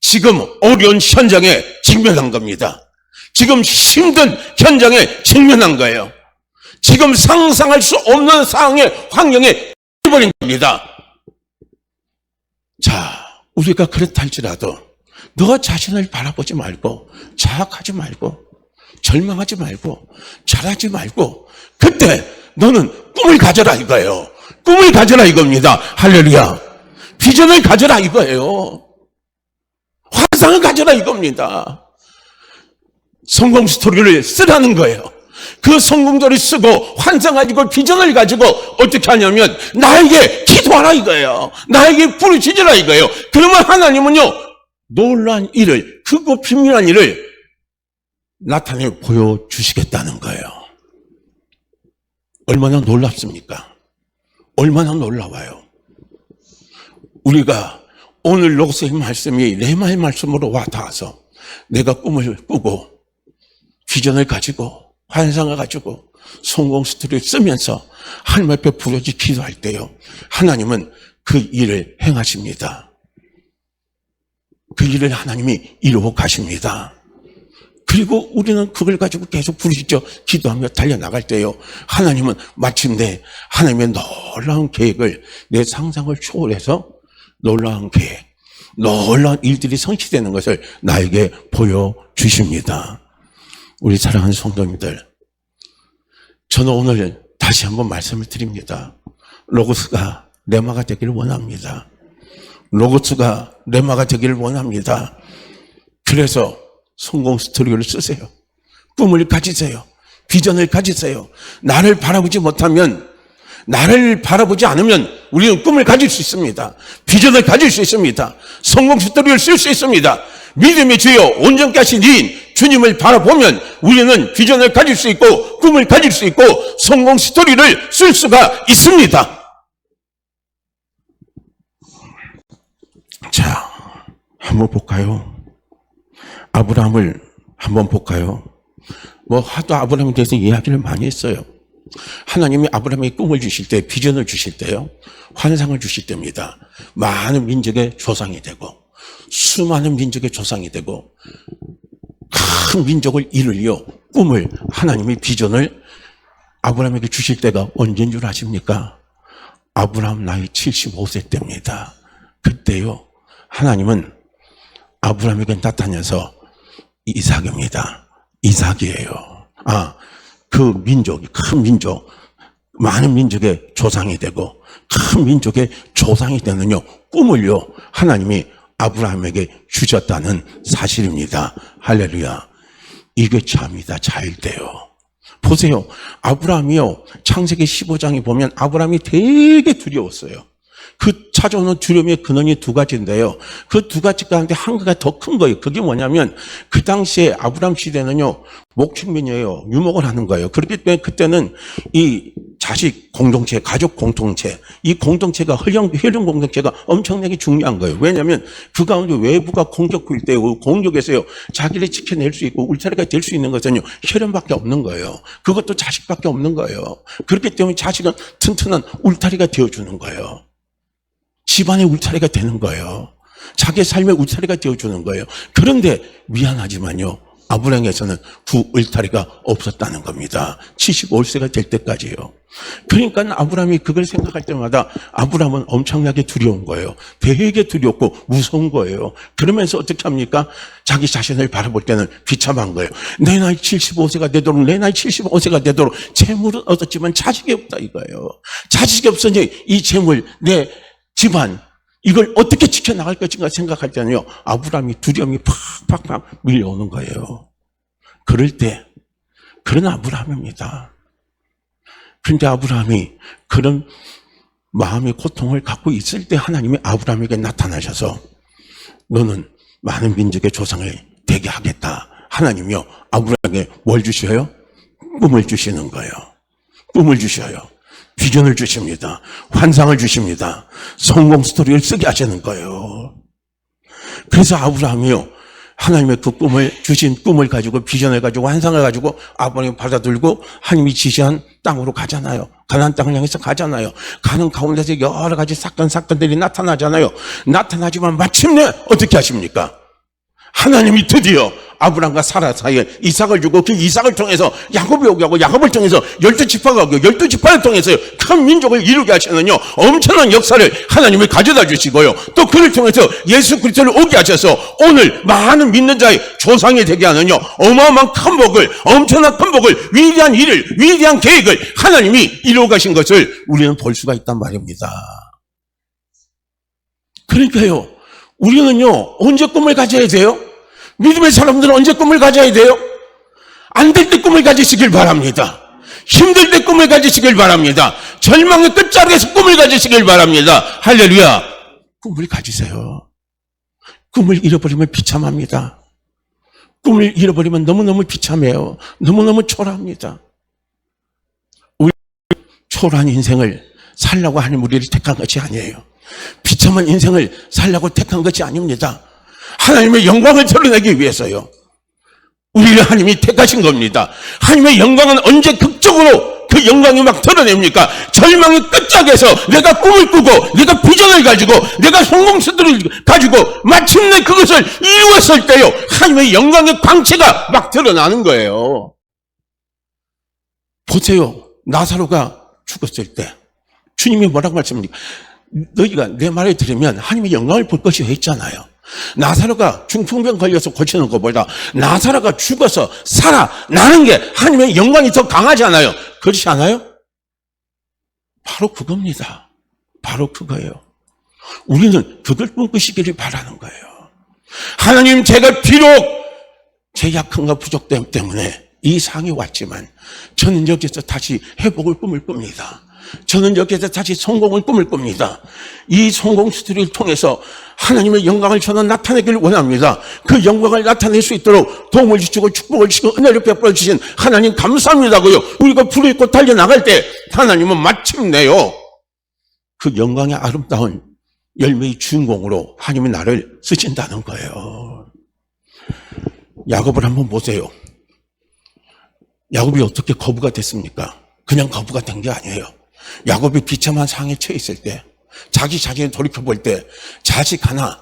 Speaker 1: 지금 어려운 현장에 직면한 겁니다. 지금 힘든 현장에 직면한 거예요. 지금 상상할 수 없는 상황의 환경에 버린 겁니다. 자, 우리가 그렇다 할지라도 너 자신을 바라보지 말고, 자학하지 말고, 절망하지 말고, 잘하지 말고, 그때 너는 꿈을 가져라 이거예요. 꿈을 가져라 이겁니다. 할렐루야. 비전을 가져라 이거예요. 환상을 가져라 이겁니다. 성공 스토리를 쓰라는 거예요. 그 성공들을 쓰고 환상 가지고 비전을 가지고 어떻게 하냐면 나에게 기도하라 이거예요. 나에게 부르짖으라 이거예요. 그러면 하나님은요 놀라운 일을, 크고 비밀한 일을 나타내 보여주시겠다는 거예요. 얼마나 놀랍습니까? 얼마나 놀라워요. 우리가 오늘 로고스의 말씀이 레마의 말씀으로 와 닿아서 내가 꿈을 꾸고 비전을 가지고 환상을 가지고 성공 스토리를 쓰면서 하나님 앞에 부르짖 기도할 때요, 하나님은 그 일을 행하십니다. 그 일을 하나님이 이루어 가십니다. 그리고 우리는 그걸 가지고 계속 부르짖어 기도하며 달려나갈 때요, 하나님은 마침내 하나님의 놀라운 계획을, 내 상상을 초월해서 놀라운 계획, 놀라운 일들이 성취되는 것을 나에게 보여주십니다. 우리 사랑하는 성도님들, 저는 오늘 다시 한번 말씀을 드립니다. 로고스가 레마가 되기를 원합니다. 로고스가 레마가 되기를 원합니다. 그래서 성공 스토리를 쓰세요. 꿈을 가지세요. 비전을 가지세요. 나를 바라보지 못하면, 나를 바라보지 않으면 우리는 꿈을 가질 수 있습니다. 비전을 가질 수 있습니다. 성공 스토리를 쓸 수 있습니다. 믿음의 주여 온전케 하신 이인 주님을 바라보면 우리는 비전을 가질 수 있고 꿈을 가질 수 있고 성공 스토리를 쓸 수가 있습니다. 자, 한번 볼까요? 아브라함을 한번 볼까요? 하도 아브라함에 대해서 이야기를 많이 했어요. 하나님이 아브라함에게 꿈을 주실 때, 비전을 주실 때요, 환상을 주실 때입니다. 많은 민족의 조상이 되고, 수많은 민족의 조상이 되고, 큰 민족을 이룰려 꿈을, 하나님의 비전을 아브라함에게 주실 때가 언제인 줄 아십니까? 아브라함 나이 75세 때입니다. 그때요, 하나님은 아브라함에게 나타나서 이삭입니다. 이삭이에요. 그 민족이, 큰 민족, 많은 민족의 조상이 되고 큰 민족의 조상이 되는요, 꿈을요, 하나님이 아브라함에게 주셨다는 사실입니다. 할렐루야. 이게 참이다, 자일대요. 보세요. 아브라함이요, 창세기 15장에 보면 아브라함이 되게 두려웠어요. 그 찾아오는 두려움의 근원이 두 가지인데요, 그 두 가지 가운데 한 가지가 더 큰 거예요. 그게 뭐냐면 그 당시에 아브라함 시대는요, 목축민이에요. 유목을 하는 거예요. 그렇기 때문에 그때는 이 자식 공동체, 가족 공동체, 이 공동체가 혈연 공동체가 엄청나게 중요한 거예요. 왜냐하면 그 가운데 외부가 공격일 때 공격에서요, 자기를 지켜낼 수 있고 울타리가 될 수 있는 것은요, 혈연밖에 없는 거예요. 그것도 자식밖에 없는 거예요. 그렇기 때문에 자식은 튼튼한 울타리가 되어주는 거예요. 집안의 울타리가 되는 거예요. 자기 삶의 울타리가 되어주는 거예요. 그런데 미안하지만요, 아브라함에서는 그 울타리가 없었다는 겁니다. 75세가 될 때까지요. 그러니까 아브라함이 그걸 생각할 때마다 아브라함은 엄청나게 두려운 거예요. 되게 두렵고 무서운 거예요. 그러면서 어떻게 합니까? 자기 자신을 바라볼 때는 비참한 거예요. 내 나이 75세가 되도록, 내 나이 75세가 되도록 재물은 얻었지만 자식이 없다 이거예요. 자식이 없으니 이 재물, 내 집안, 이걸 어떻게 지켜나갈 것인가 생각할 때는요, 아브라함이 두려움이 팍팍팍 밀려오는 거예요. 그럴 때, 그런 아브라함입니다. 그런데 아브라함이 그런 마음의 고통을 갖고 있을 때 하나님이 아브라함에게 나타나셔서 너는 많은 민족의 조상을 되게 하겠다. 하나님이요, 아브라함에게 뭘 주셔요? 꿈을 주시는 거예요. 꿈을 주셔요. 비전을 주십니다. 환상을 주십니다. 성공 스토리를 쓰게 하시는 거예요. 그래서 아브라함이요, 하나님의 그 꿈을 주신 꿈을 가지고, 비전을 가지고, 환상을 가지고 아브라함이 받아들고 하나님이 지시한 땅으로 가잖아요. 가나안 땅을 향해서 가잖아요. 가는 가운데서 여러 가지 사건들이 나타나잖아요. 나타나지만 마침내 어떻게 하십니까? 하나님이 드디어 아브라함과 사라 사이에 이삭을 주고, 그 이삭을 통해서 야곱이 오게 하고, 야곱을 통해서 12지파가 오게 하고, 12지파를 통해서 큰 민족을 이루게 하시는요, 엄청난 역사를 하나님이 가져다 주시고요, 또 그를 통해서 예수 그리스도를 오게 하셔서 오늘 많은 믿는 자의 조상이 되게 하는요, 어마어마한 큰 복을, 엄청난 큰 복을, 위대한 일을, 위대한 계획을 하나님이 이루어 가신 것을 우리는 볼 수가 있단 말입니다. 그러니까요, 우리는요, 언제 꿈을 가져야 돼요? 믿음의 사람들은 언제 꿈을 가져야 돼요? 안 될 때 꿈을 가지시길 바랍니다. 힘들 때 꿈을 가지시길 바랍니다. 절망의 끝자락에서 꿈을 가지시길 바랍니다. 할렐루야. 꿈을 가지세요. 꿈을 잃어버리면 비참합니다. 꿈을 잃어버리면 너무너무 비참해요. 너무너무 초라합니다. 우리 초라한 인생을 살라고 하는 우리를 택한 것이 아니에요. 비참한 인생을 살라고 택한 것이 아닙니다. 하나님의 영광을 드러내기 위해서요. 우리를 하나님이 택하신 겁니다. 하나님의 영광은 언제 극적으로 그 영광이 막 드러냅니까? 절망의 끝짝에서 내가 꿈을 꾸고 내가 비전을 가지고 내가 성공수들을 가지고 마침내 그것을 이루었을 때요, 하나님의 영광의 광채가 막 드러나는 거예요. 보세요. 나사로가 죽었을 때 주님이 뭐라고 말씀합니까? 너희가 내 말을 들으면 하나님의 영광을 볼 것이요 했잖아요. 나사로가 중풍병 걸려서 고치는 것보다 나사로가 죽어서 살아나는 게 하나님의 영광이 더 강하잖아요. 그렇지 않아요? 바로 그겁니다. 바로 그거예요. 우리는 그걸 꿈꾸시기를 바라는 거예요. 하나님, 제가 비록 제 약함과 부족됨 때문에 이 상이 왔지만 저는 여기서 다시 회복을 꿈을 꿉니다. 저는 여기에서 다시 성공을 꿈을 꿉니다. 이 성공 스토리를 통해서 하나님의 영광을 저는 나타내기를 원합니다. 그 영광을 나타낼 수 있도록 도움을 주시고 축복을 주시고 은혜를 베풀어 주신 하나님 감사합니다고요. 우리가 불을 입고 달려나갈 때 하나님은 마침내요, 그 영광의 아름다운 열매의 주인공으로 하나님이 나를 쓰신다는 거예요. 야곱을 한번 보세요. 야곱이 어떻게 거부가 됐습니까? 그냥 거부가 된 게 아니에요. 야곱이 비참한 상황에 처해 있을 때, 자신을 돌이켜볼 때 자식 하나,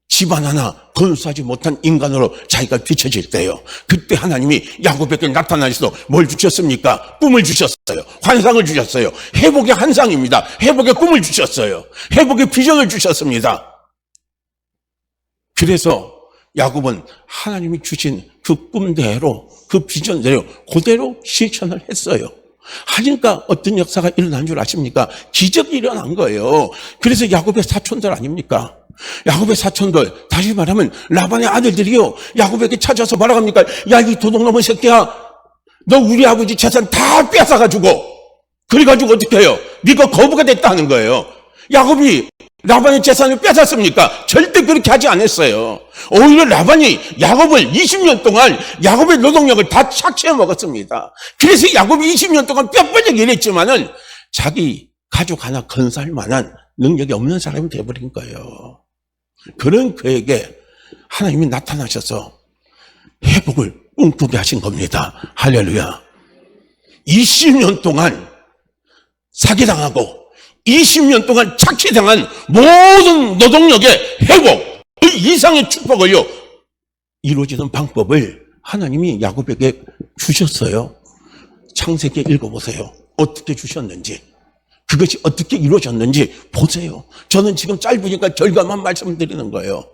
Speaker 1: 집안 하나 건수하지 못한 인간으로 자기가 비춰질 때요, 그때 하나님이 야곱에게 나타나셔서 뭘 주셨습니까? 꿈을 주셨어요. 환상을 주셨어요. 회복의 환상입니다. 회복의 꿈을 주셨어요. 회복의 비전을 주셨습니다. 그래서 야곱은 하나님이 주신 그 꿈대로, 그 비전대로 그대로 실천을 했어요. 하니까 어떤 역사가 일어난 줄 아십니까? 기적이 일어난 거예요. 그래서 야곱의 사촌들 아닙니까? 야곱의 사촌들, 다시 말하면 라반의 아들들이요, 야곱에게 찾아서 뭐라고 합니까? 야, 이 도둑놈의 새끼야, 너 우리 아버지 재산 다 뺏어가지고, 그래가지고 어떻게 해요? 네가 거부가 됐다는 거예요. 야곱이 라반의 재산을 뺏었습니까? 절대 그렇게 하지 않았어요. 오히려 라반이 야곱을 20년 동안 야곱의 노동력을 다 착취해 먹었습니다. 그래서 야곱이 20년 동안 뼈빠지게 일했지만은 자기 가족 하나 건사할 만한 능력이 없는 사람이 되어버린 거예요. 그런 그에게 하나님이 나타나셔서 회복을 꿈꾸게 하신 겁니다. 할렐루야. 20년 동안 사기당하고 20년 동안 착취당한 모든 노동력의 회복, 그 이상의 축복을요, 이루어지는 방법을 하나님이 야곱에게 주셨어요. 창세기 읽어보세요. 어떻게 주셨는지, 그것이 어떻게 이루어졌는지 보세요. 저는 지금 짧으니까 결과만 말씀드리는 거예요.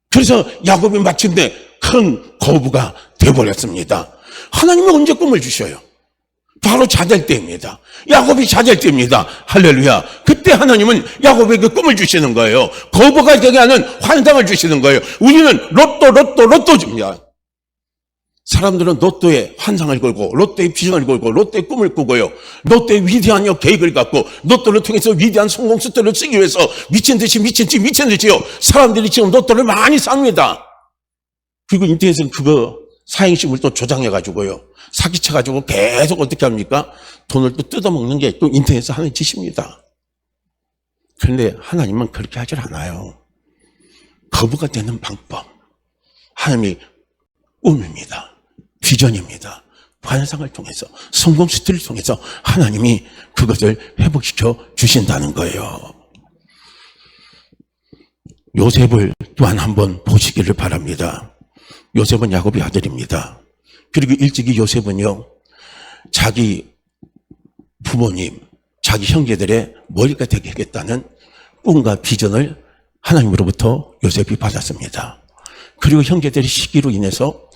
Speaker 1: 그래서 야곱이 마침내 큰 거부가 되어버렸습니다. 하나님이 언제 꿈을 주셔요? 바로 자될 때입니다. 야곱이 자될 때입니다. 할렐루야. 그때 하나님은 야곱에게 꿈을 주시는 거예요. 거부가 되게 하는 환상을 주시는 거예요. 우리는 로또 줍니다. 사람들은 로또에 환상을 걸고, 로또에 비전을 걸고, 로또에 꿈을 꾸고요, 로또에 위대한 계획을 갖고, 로또를 통해서 위대한 성공 스토리를 쓰기 위해서 미친 듯이요, 사람들이 지금 로또를 많이 삽니다. 그리고 인터넷에서는 그거 사행식을 또 조장해가지고요, 사기쳐가지고 계속 어떻게 합니까? 돈을 또 뜯어먹는 게 또 인터넷에서 하는 짓입니다. 그런데 하나님은 그렇게 하질 않아요. 거부가 되는 방법, 하나님이 꿈입니다. 비전입니다. 환상을 통해서, 성공 스토리를 통해서 하나님이 그것을 회복시켜 주신다는 거예요. 요셉을 또한 한번 보시기를 바랍니다. 요셉은 야곱의 아들입니다. 그리고 일찍이 요셉은요, 자기 부모님, 자기 형제들의 머리가 되게 하겠다는 꿈과 비전을 하나님으로부터 요셉이 받았습니다. 그리고 형제들의 시기로 인해서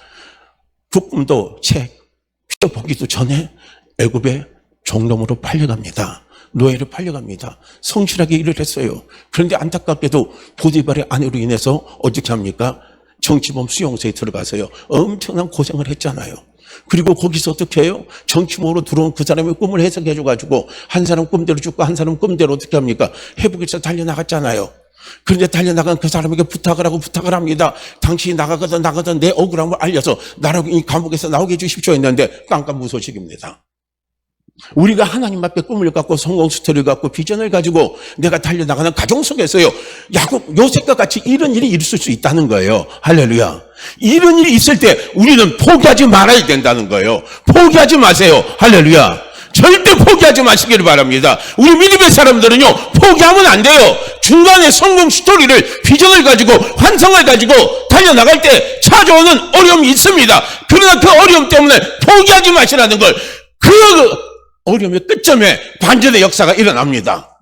Speaker 1: 그 꿈도 채 펴보기도 전에 애굽의 종놈으로 팔려갑니다. 노예로 팔려갑니다. 성실하게 일을 했어요. 그런데 안타깝게도 보디발의 아내로 인해서 어떻게 합니까? 정치범 수용소에 들어가서요. 엄청난 고생을 했잖아요. 그리고 거기서 어떻게 해요? 정치범으로 들어온 그 사람의 꿈을 해석해줘가지고 한 사람 꿈대로 죽고 한 사람 꿈대로 어떻게 합니까? 회복해서 달려나갔잖아요. 그런데 달려나간 그 사람에게 부탁을 합니다. 당신이 나가거든 내 억울함을 알려서 나를 이 감옥에서 나오게 해주십시오 했는데 깜깜무소식입니다. 우리가 하나님 앞에 꿈을 갖고 성공 스토리를 갖고 비전을 가지고 내가 달려나가는 가정 속에서요, 야곱, 요셉과 같이 이런 일이 있을 수 있다는 거예요. 할렐루야. 이런 일이 있을 때 우리는 포기하지 말아야 된다는 거예요. 포기하지 마세요. 할렐루야. 절대 포기하지 마시기를 바랍니다. 우리 믿음의 사람들은요, 포기하면 안 돼요. 중간에 성공 스토리를, 비전을 가지고, 환상을 가지고 달려나갈 때 찾아오는 어려움이 있습니다. 그러나 그 어려움 때문에 포기하지 마시라는 걸, 그 어려움의 끝점에 반전의 역사가 일어납니다.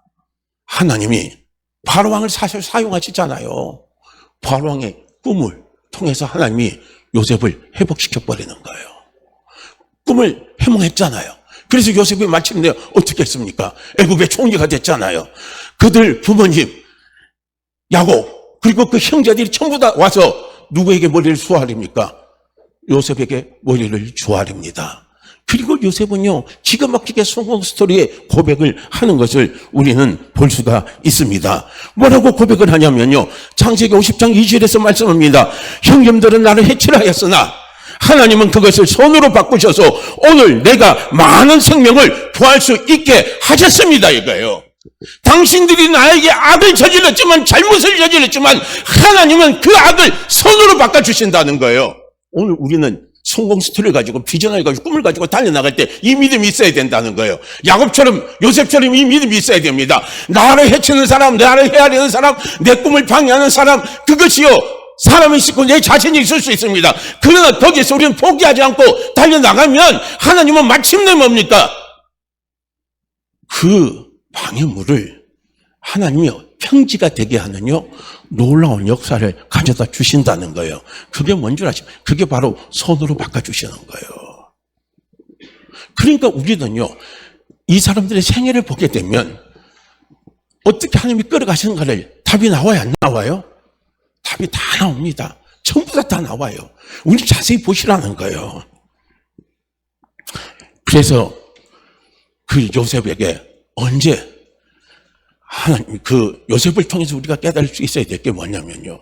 Speaker 1: 하나님이 바로왕을 사실 사용하시잖아요. 바로왕의 꿈을 통해서 하나님이 요셉을 회복시켜버리는 거예요. 꿈을 해몽했잖아요. 그래서 요셉이 마침내 어떻게 했습니까? 애굽의 총리가 됐잖아요. 그들 부모님, 야곱, 그리고 그 형제들이 전부 다 와서 누구에게 머리를 수아립니까? 요셉에게 머리를 조아립니다. 그리고 요셉은요, 기가 막히게 성공 스토리에 고백을 하는 것을 우리는 볼 수가 있습니다. 뭐라고 고백을 하냐면요, 창세기 50장 2절에서 말씀합니다. 형님들은 나를 해치라 하였으나 하나님은 그것을 손으로 바꾸셔서 오늘 내가 많은 생명을 구할 수 있게 하셨습니다, 이거예요. 당신들이 나에게 악을 저질렀지만, 잘못을 저질렀지만 하나님은 그 악을 손으로 바꿔주신다는 거예요. 오늘 우리는 성공 스토리를 가지고, 비전을 가지고, 꿈을 가지고 달려나갈 때 이 믿음이 있어야 된다는 거예요. 야곱처럼, 요셉처럼 이 믿음이 있어야 됩니다. 나를 해치는 사람, 나를 헤아리는 사람, 내 꿈을 방해하는 사람, 그것이요, 사람이 있고 내 자신이 있을 수 있습니다. 그러나 거기서 우리는 포기하지 않고 달려나가면 하나님은 마침내 뭡니까? 그 방해물을 하나님이 평지가 되게 하는요, 놀라운 역사를 가져다 주신다는 거예요. 그게 뭔 줄 아십니까? 그게 바로 손으로 바꿔주시는 거예요. 그러니까 우리는요, 이 사람들의 생애를 보게 되면 어떻게 하나님이 끌어가시는가를 답이 나와요, 안 나와요? 답이 다 나옵니다. 전부 다 나와요. 우리 자세히 보시라는 거예요. 그래서 그 요셉에게 언제 하나님, 그 요셉을 통해서 우리가 깨달을 수 있어야 될 게 뭐냐면요,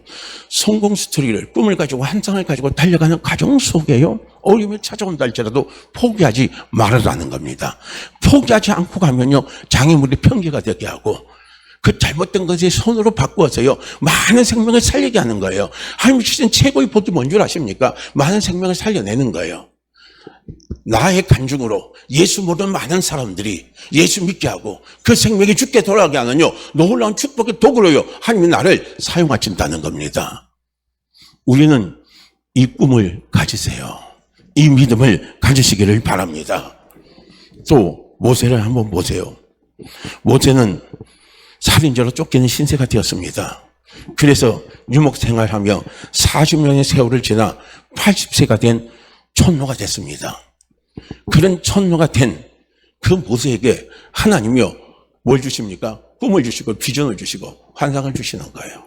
Speaker 1: 성공 스토리를, 꿈을 가지고 환상을 가지고 달려가는 과정 속에요, 어려움이 찾아온다 할지라도 포기하지 말으라는 겁니다. 포기하지 않고 가면요, 장애물이 평지가 되게 하고 그 잘못된 것을 손으로 바꾸어서요, 많은 생명을 살리게 하는 거예요. 하나님 주신 최고의 복이 뭔 줄 아십니까? 많은 생명을 살려내는 거예요. 나의 간증으로 예수 모르는 많은 사람들이 예수 믿게 하고 그 생명이 죽게 돌아가게 하는요, 놀라운 축복의 도구로요, 하나님이 나를 사용하신다는 겁니다. 우리는 이 꿈을 가지세요. 이 믿음을 가지시기를 바랍니다. 또 모세를 한번 보세요. 모세는 살인자로 쫓기는 신세가 되었습니다. 그래서 유목 생활하며 40년의 세월을 지나 80세가 된 촌노가 됐습니다. 그런 촌노가 된 그 모세에게 하나님이요, 뭘 주십니까? 꿈을 주시고 비전을 주시고 환상을 주시는 거예요.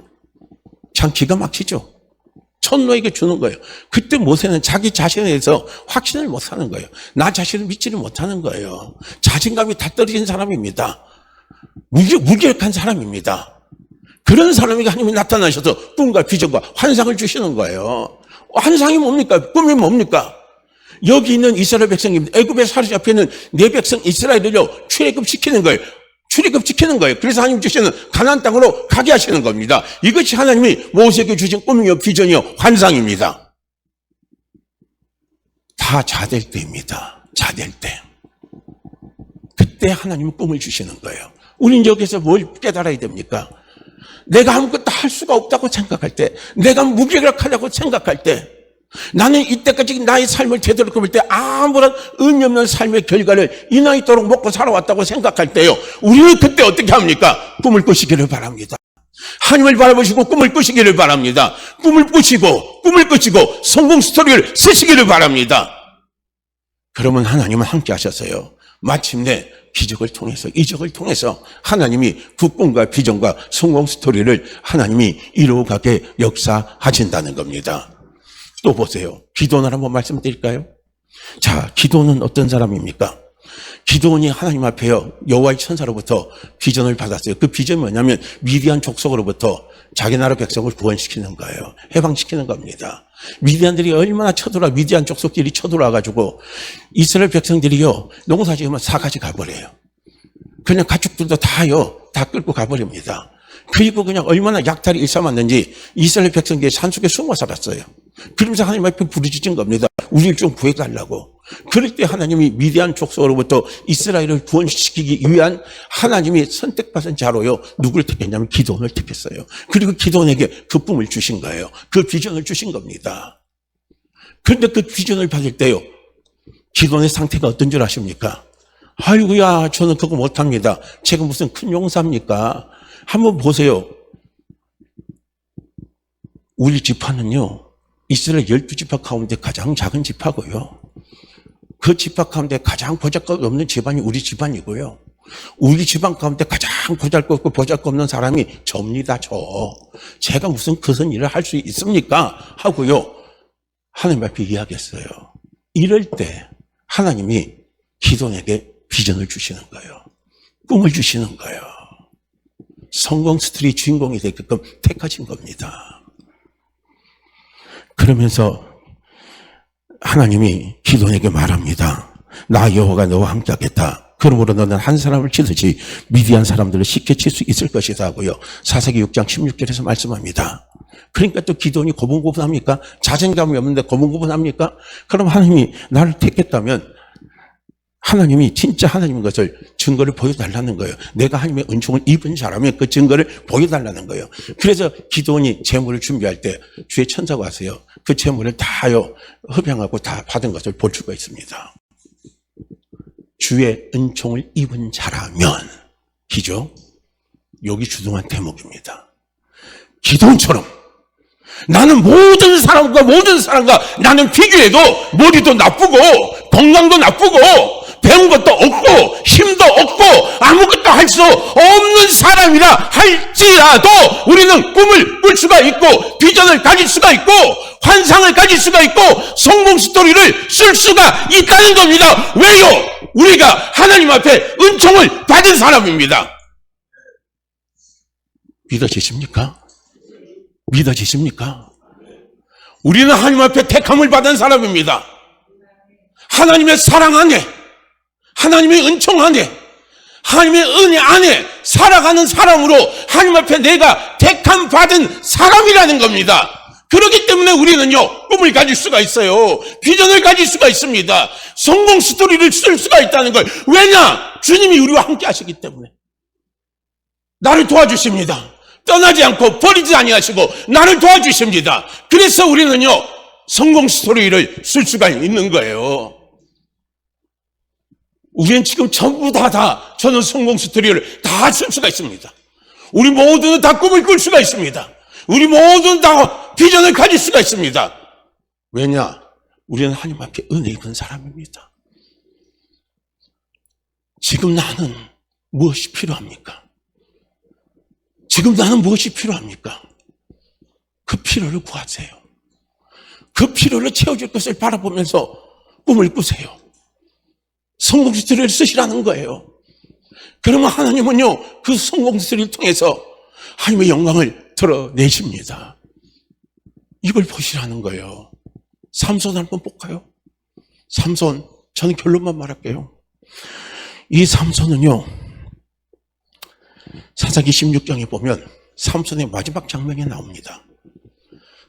Speaker 1: 참 기가 막히죠? 촌노에게 주는 거예요. 그때 모세는 자기 자신에 대해서 확신을 못 하는 거예요. 나 자신을 믿지를 못하는 거예요. 자신감이 다 떨어진 사람입니다. 무기력한 사람입니다. 그런 사람에게 하나님이 나타나셔서 꿈과 비전과 환상을 주시는 거예요. 환상이 뭡니까? 꿈이 뭡니까? 여기 있는 이스라엘 백성입니다. 애굽에 사로잡혀 있는 내 백성 이스라엘을요, 출애굽시키는 거예요. 출애굽시키는 거예요. 그래서 하나님 주시는 가나안 땅으로 가게 하시는 겁니다. 이것이 하나님이 모세에게 주신 꿈이요, 비전이요, 환상입니다. 다 자될 때입니다. 자될 때. 그때 하나님은 꿈을 주시는 거예요. 우리는 여기서 뭘 깨달아야 됩니까? 내가 아무것도 할 수가 없다고 생각할 때, 내가 무기력하다고 생각할 때, 나는 이때까지 나의 삶을 제대로 볼 때 아무런 의미 없는 삶의 결과를 이 나이도록 먹고 살아왔다고 생각할 때요, 우리는 그때 어떻게 합니까? 꿈을 꾸시기를 바랍니다. 하나님을 바라보시고 꿈을 꾸시기를 바랍니다. 꿈을 꾸시고 성공 스토리를 쓰시기를 바랍니다. 그러면 하나님은 함께 하셨어요. 마침내 기적을 통해서, 이적을 통해서 하나님이 그 꿈과 비전과 성공 스토리를 하나님이 이루어가게 역사하신다는 겁니다. 또 보세요. 기도는 한번 말씀드릴까요? 자, 기도는 어떤 사람입니까? 기도원이 하나님 앞에요, 여호와의 천사로부터 비전을 받았어요. 그 비전이 뭐냐면 미디안 족속으로부터 자기 나라 백성을 구원시키는 거예요. 해방시키는 겁니다. 미디안들이 얼마나 쳐들어와, 미디안 족속들이 쳐들어와가지고 이스라엘 백성들이요, 농사 지으면 사가지 가버려요. 그냥 가축들도 다 끌고 가버립니다. 그리고 그냥 얼마나 약탈이 일삼았는지 이스라엘 백성들이 산속에 숨어 살았어요. 그러면서 하나님 앞에 부르짖은 겁니다. 우리를 좀 구해달라고. 그럴 때 하나님이 미디안 족속으로부터 이스라엘을 구원시키기 위한 하나님이 선택받은 자로요, 누구를 택했냐면 기도원을 택했어요. 그리고 기도원에게 그 꿈을 주신 거예요. 그 비전을 주신 겁니다. 그런데 그 비전을 받을 때요, 기도원의 상태가 어떤 줄 아십니까? 아이고야, 저는 그거 못합니다. 제가 무슨 큰 용사입니까? 한번 보세요. 우리 지파는요, 이스라엘 12지파 가운데 가장 작은 지파고요, 그 지파 가운데 가장 보잘것 없는 집안이 우리 집안이고요, 우리 집안 가운데 가장 보잘것 없는 사람이 접니다. 제가 무슨 그런 일을 할 수 있습니까? 하고요, 하나님 앞에 이야기했어요. 이럴 때 하나님이 기도원에게 비전을 주시는 거예요. 꿈을 주시는 거예요. 성공 스토리 주인공이 되게끔 택하신 겁니다. 그러면서 하나님이 기도원에게 말합니다. 나 여호와가 너와 함께 하겠다. 그러므로 너는 한 사람을 치듯이 미디안 사람들을 쉽게 칠 수 있을 것이다 하고요, 사사기 6장 16절에서 말씀합니다. 그러니까 또 기도원이 고분고분합니까? 자신감이 없는데 고분고분합니까? 그럼 하나님이 나를 택했다면 하나님이 진짜 하나님인 것을 증거를 보여달라는 거예요. 내가 하나님의 은총을 입은 사람의 그 증거를 보여달라는 거예요. 그래서 기도원이 제물을 준비할 때 주의 천사가 와서요, 그 제물을 다요 흡양하고 다 받은 것을 볼 수가 있습니다. 주의 은총을 입은 자라면, 기죠? 여기 주동한 대목입니다. 기도원처럼 나는 모든 사람과 나는 비교해도 머리도 나쁘고 건강도 나쁘고 배운 것도 없고 힘도 없고 아무것도 할 수 없는 사람이라 할지라도 우리는 꿈을 꿀 수가 있고 비전을 가질 수가 있고 환상을 가질 수가 있고 성공 스토리를 쓸 수가 있다는 겁니다. 왜요? 우리가 하나님 앞에 은총을 받은 사람입니다. 믿어지십니까? 믿어지십니까? 우리는 하나님 앞에 택함을 받은 사람입니다. 하나님의 사랑 안에, 하나님의 은총 안에, 하나님의 은혜 안에 살아가는 사람으로 하나님 앞에 내가 택함 받은 사람이라는 겁니다. 그렇기 때문에 우리는요, 꿈을 가질 수가 있어요. 비전을 가질 수가 있습니다. 성공 스토리를 쓸 수가 있다는 걸. 왜냐? 주님이 우리와 함께 하시기 때문에. 나를 도와주십니다. 떠나지 않고 버리지 아니하시고 나를 도와주십니다. 그래서 우리는요, 성공 스토리를 쓸 수가 있는 거예요. 우리는 지금 전부 다 저는 성공 스토리를 다 쓸 수가 있습니다. 우리 모두는 다 꿈을 꿀 수가 있습니다. 우리 모두는 다 비전을 가질 수가 있습니다. 왜냐? 우리는 하나님 앞에 은혜 입은 사람입니다. 지금 나는 무엇이 필요합니까? 지금 나는 무엇이 필요합니까? 그 필요를 구하세요. 그 필요를 채워줄 것을 바라보면서 꿈을 꾸세요. 성공 스토리를 쓰시라는 거예요. 그러면 하나님은요, 그 성공 스토리를 통해서 하나님의 영광을 드러내십니다. 이걸 보시라는 거예요. 삼손 한번 볼까요? 삼손, 저는 결론만 말할게요. 이 삼손은요, 사사기 16장에 보면 삼손의 마지막 장면이 나옵니다.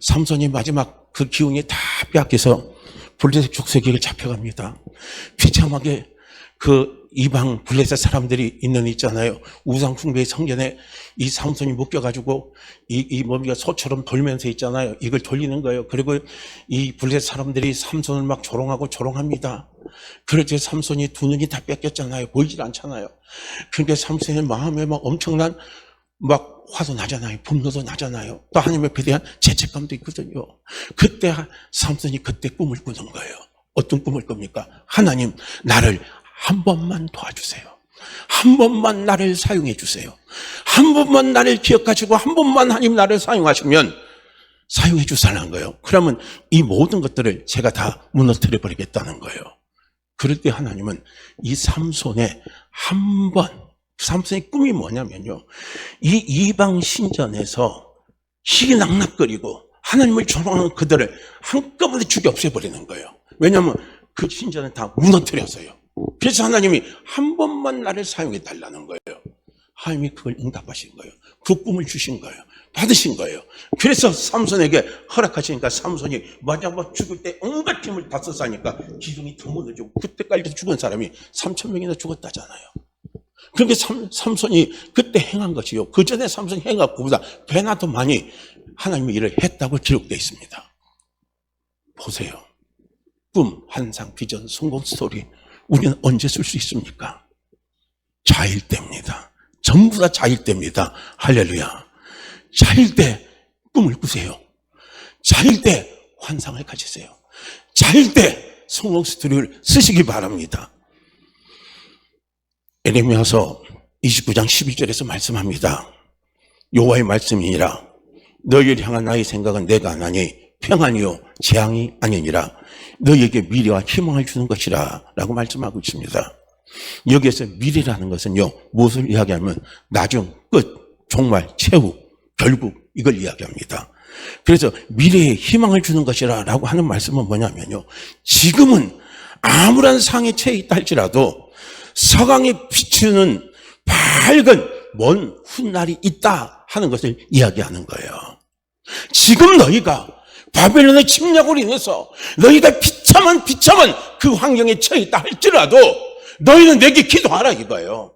Speaker 1: 삼손이 마지막 그 기운이 다 빼앗겨서 블레셋 족속에게 잡혀갑니다. 비참하게 그 이방 블레셋 사람들이 있는 있잖아요. 우상 숭배의 성전에 이 삼손이 묶여가지고 이 몸이 소처럼 돌면서 있잖아요. 이걸 돌리는 거예요. 그리고 이 블레셋 사람들이 삼손을 막 조롱합니다. 그럴 때 삼손이 두 눈이 다 뺏겼잖아요. 보이질 않잖아요. 그러니까 삼손의 마음에 막 엄청난 막 화도 나잖아요. 분노도 나잖아요. 또 하나님 앞에 대한 죄책감도 있거든요. 그때 삼손이 그때 꿈을 꾸는 거예요. 어떤 꿈을 꿉니까? 하나님, 나를 한 번만 도와주세요. 한 번만 나를 사용해 주세요. 한 번만 나를 기억하시고 한 번만 하나님 나를 사용하시면 사용해 주사는 거예요. 그러면 이 모든 것들을 제가 다 무너뜨려 버리겠다는 거예요. 그럴 때 하나님은 이 삼손의 한 번, 삼손의 꿈이 뭐냐면요, 이 이방 신전에서 희낙낙거리고 하나님을 조롱하는 그들을 한꺼번에 죽여 없애버리는 거예요. 왜냐하면 그 신전을 다 무너뜨려서요. 그래서 하나님이 한 번만 나를 사용해 달라는 거예요. 하나님이 그걸 응답하신 거예요. 그 꿈을 주신 거예요. 받으신 거예요. 그래서 삼손에게 허락하시니까 삼손이 마지막 죽을 때 온갖 힘을 다 썼으니까 기둥이 더 무너지고 그때까지 죽은 사람이 3,000명이나 죽었다잖아요. 그렇게 삼손이 그때 행한 것이요, 그 전에 삼손이 행한 것보다 배나 더 많이 하나님의 일을 했다고 기록되어 있습니다. 보세요. 꿈, 환상, 비전, 성공 스토리, 우리는 언제 쓸 수 있습니까? 자일 때입니다. 전부 다 자일 때입니다. 할렐루야. 자일 때 꿈을 꾸세요. 자일 때 환상을 가지세요. 자일 때 성공 스토리를 쓰시기 바랍니다. 에레미야서 29장 12절에서 말씀합니다. 여호와의 말씀이니라. 너희를 향한 나의 생각은 내가 하나니 평안이요 재앙이 아니니라. 너희에게 미래와 희망을 주는 것이라 라고 말씀하고 있습니다. 여기에서 미래라는 것은요, 무엇을 이야기하면 나중, 끝, 종말, 최후, 결국 이걸 이야기합니다. 그래서 미래에 희망을 주는 것이라 라고 하는 말씀은 뭐냐면요, 지금은 아무런 상에 처해 있다 할지라도 서강에 비추는 밝은 먼 훗날이 있다 하는 것을 이야기하는 거예요. 지금 너희가 바벨론의 침략으로 인해서 너희가 비참한 그 환경에 처해 있다 할지라도 너희는 내게 기도하라 이거예요.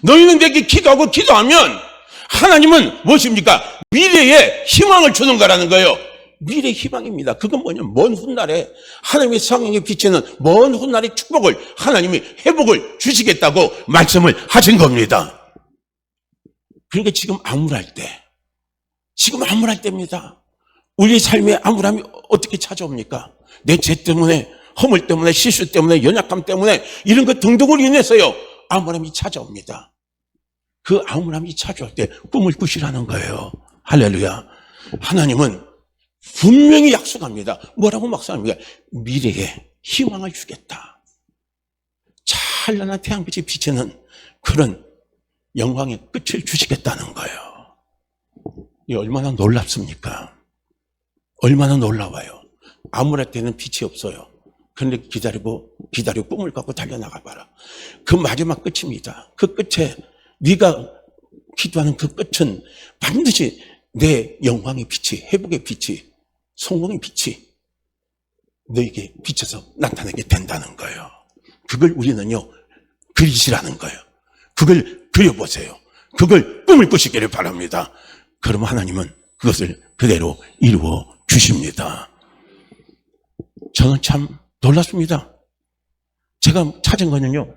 Speaker 1: 너희는 내게 기도하고 기도하면 하나님은 무엇입니까? 미래에 희망을 주는 거라는 거예요. 미래의 희망입니다. 그건 뭐냐면 먼 훗날에 하나님의 성령에 비치는 먼 훗날의 축복을 하나님이 회복을 주시겠다고 말씀을 하신 겁니다. 그러니까 지금 암울할 때입니다. 우리 삶에 암울함이 어떻게 찾아옵니까? 내 죄 때문에, 허물 때문에, 실수 때문에, 연약함 때문에 이런 것 등등으로 인해서요, 암울함이 찾아옵니다. 그 암울함이 찾아올 때 꿈을 꾸시라는 거예요. 할렐루야. 하나님은 분명히 약속합니다. 뭐라고 막상합니까? 미래에 희망을 주겠다. 찬란한 태양빛이 비치는 그런 영광의 끝을 주시겠다는 거예요. 이 얼마나 놀랍습니까? 얼마나 놀라워요. 암울할 때는 빛이 없어요. 그런데 기다려 꿈을 갖고 달려나가 봐라. 그 마지막 끝입니다. 그 끝에 네가 기도하는 그 끝은 반드시 내 영광의 빛이, 회복의 빛이, 성공의 빛이 너에게 비춰서 나타나게 된다는 거예요. 그걸 우리는요, 그리시라는 거예요. 그걸 그려보세요. 그걸 꿈을 꾸시기를 바랍니다. 그러면 하나님은 그것을 그대로 이루어 주십니다. 저는 참 놀랐습니다. 제가 찾은 거는요,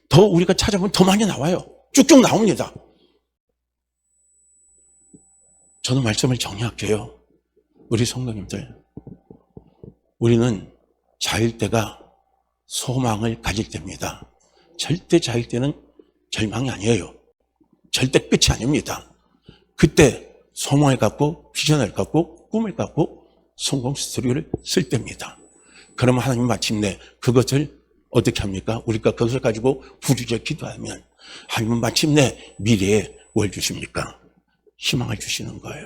Speaker 1: 더 우리가 찾아보면 더 많이 나와요. 쭉쭉 나옵니다. 저는 말씀을 정리할게요. 우리 성도님들, 우리는 자일 때가 소망을 가질 때입니다. 절대 자일 때는 절망이 아니에요. 절대 끝이 아닙니다. 그때 소망을 갖고, 비전을 갖고, 꿈을 갖고 성공 스토리를 쓸 때입니다. 그러면 하나님 마침내 그것을 어떻게 합니까? 우리가 그것을 가지고 부르짖어 기도하면 하나님은 마침내 미래에 뭘 주십니까? 희망을 주시는 거예요.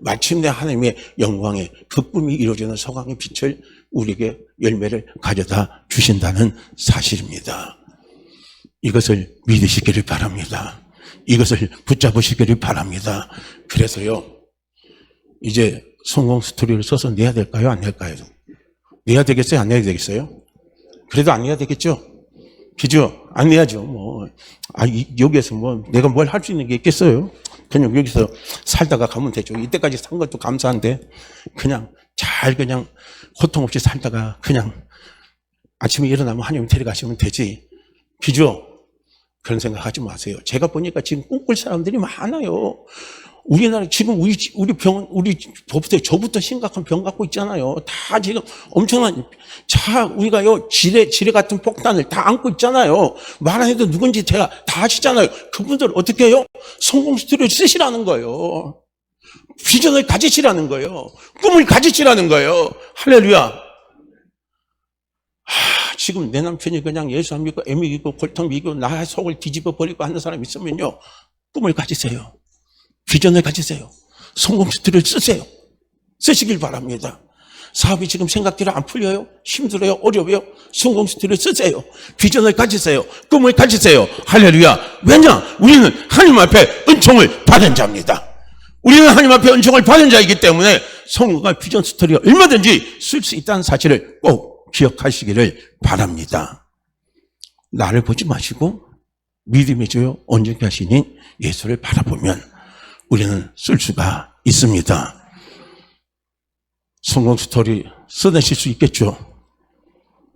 Speaker 1: 마침내 하나님의 영광의 그 꿈이 이루어지는 서강의 빛을 우리에게 열매를 가져다 주신다는 사실입니다. 이것을 믿으시기를 바랍니다. 이것을 붙잡으시기를 바랍니다. 그래서요, 이제 성공 스토리를 써서 내야 될까요? 안 낼까요? 내야 되겠어요? 안 내야 되겠어요? 그래도 안 내야 되겠죠? 그죠? 안 내야죠. 여기에서 내가 뭘 할 수 있는 게 있겠어요? 그냥 여기서 살다가 가면 되죠. 이때까지 산 것도 감사한데, 그냥 고통 없이 살다가 그냥 아침에 일어나면 하나님 데려가시면 되지. 그죠? 그런 생각 하지 마세요. 제가 보니까 지금 꿈꿀 사람들이 많아요. 우리나라 지금 우리 병원, 우리 법대 저부터 심각한 병 갖고 있잖아요. 다 지금 엄청난, 우리가요, 지뢰 같은 폭탄을 다 안고 있잖아요. 말 안 해도 누군지 다 아시잖아요. 그분들 어떻게 해요? 성공 스토리를 쓰시라는 거예요. 비전을 가지시라는 거예요. 꿈을 가지시라는 거예요. 할렐루야. 지금 내 남편이 그냥 예수 안 믿고 애미 믿고 골탕 믿고 나 속을 뒤집어 버리고 하는 사람 있으면요. 꿈을 가지세요. 비전을 가지세요. 성공 스토리를 쓰세요. 쓰시길 바랍니다. 사업이 지금 생각대로 안 풀려요? 힘들어요? 어려워요? 성공 스토리를 쓰세요. 비전을 가지세요. 꿈을 가지세요. 할렐루야. 왜냐? 우리는 하나님 앞에 은총을 받은 자입니다. 우리는 하나님 앞에 은총을 받은 자이기 때문에 성공과 비전 스토리가 얼마든지 쓸 수 있다는 사실을 꼭 기억하시기를 바랍니다. 나를 보지 마시고 믿음의 주요 온전케 하시니 예수를 바라보면 우리는 쓸 수가 있습니다. 성공 스토리 써내실 수 있겠죠?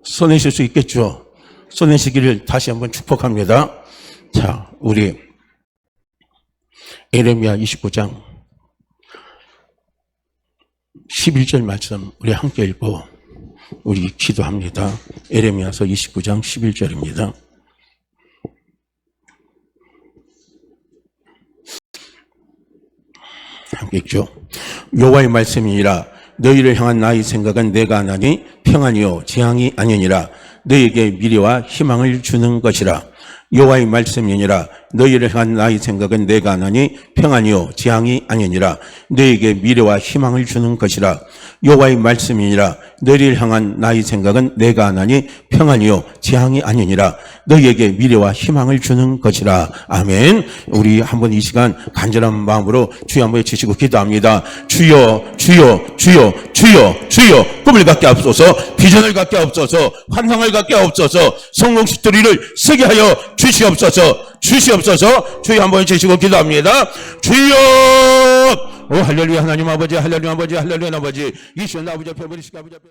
Speaker 1: 써내실 수 있겠죠? 써내시기를 다시 한번 축복합니다. 자, 우리 에레미야 29장 11절 말씀 우리 함께 읽고 우리 기도합니다. 에레미야서 29장 11절입니다. 함께 읽죠. 여호와의 말씀이니라. 너희를 향한 나의 생각은 내가 하나니 평안이요 재앙이 아니니라. 너희에게 미래와 희망을 주는 것이라. 여호와의 말씀이니라. 너희를 향한 나의 생각은 내가 하나니 평안이요 재앙이 아니니라. 너희에게 미래와 희망을 주는 것이라. 여호와의 말씀이니라. 너희를 향한 나의 생각은 내가 하나니 평안이요 재앙이 아니니라. 너희에게 미래와 희망을 주는 것이라. 아멘. 우리 한번 이 시간 간절한 마음으로 주여 한번 외치시고 기도합니다. 주여 주여 주여 주여 주여 꿈을 갖게 하옵소서. 비전을 갖게 하옵소서. 환상을 갖게 하옵소서. 성공 스토리를 쓰게 하여 주시옵소서. 주시옵소서. 주여 한번 외치시고 기도합니다. 주여. 오 할렐루야. 하나님 아버지, 할렐루야 아버지, 할렐루야 아버지. 이 시간 아버지 앞에 버리시고 아버지 앞에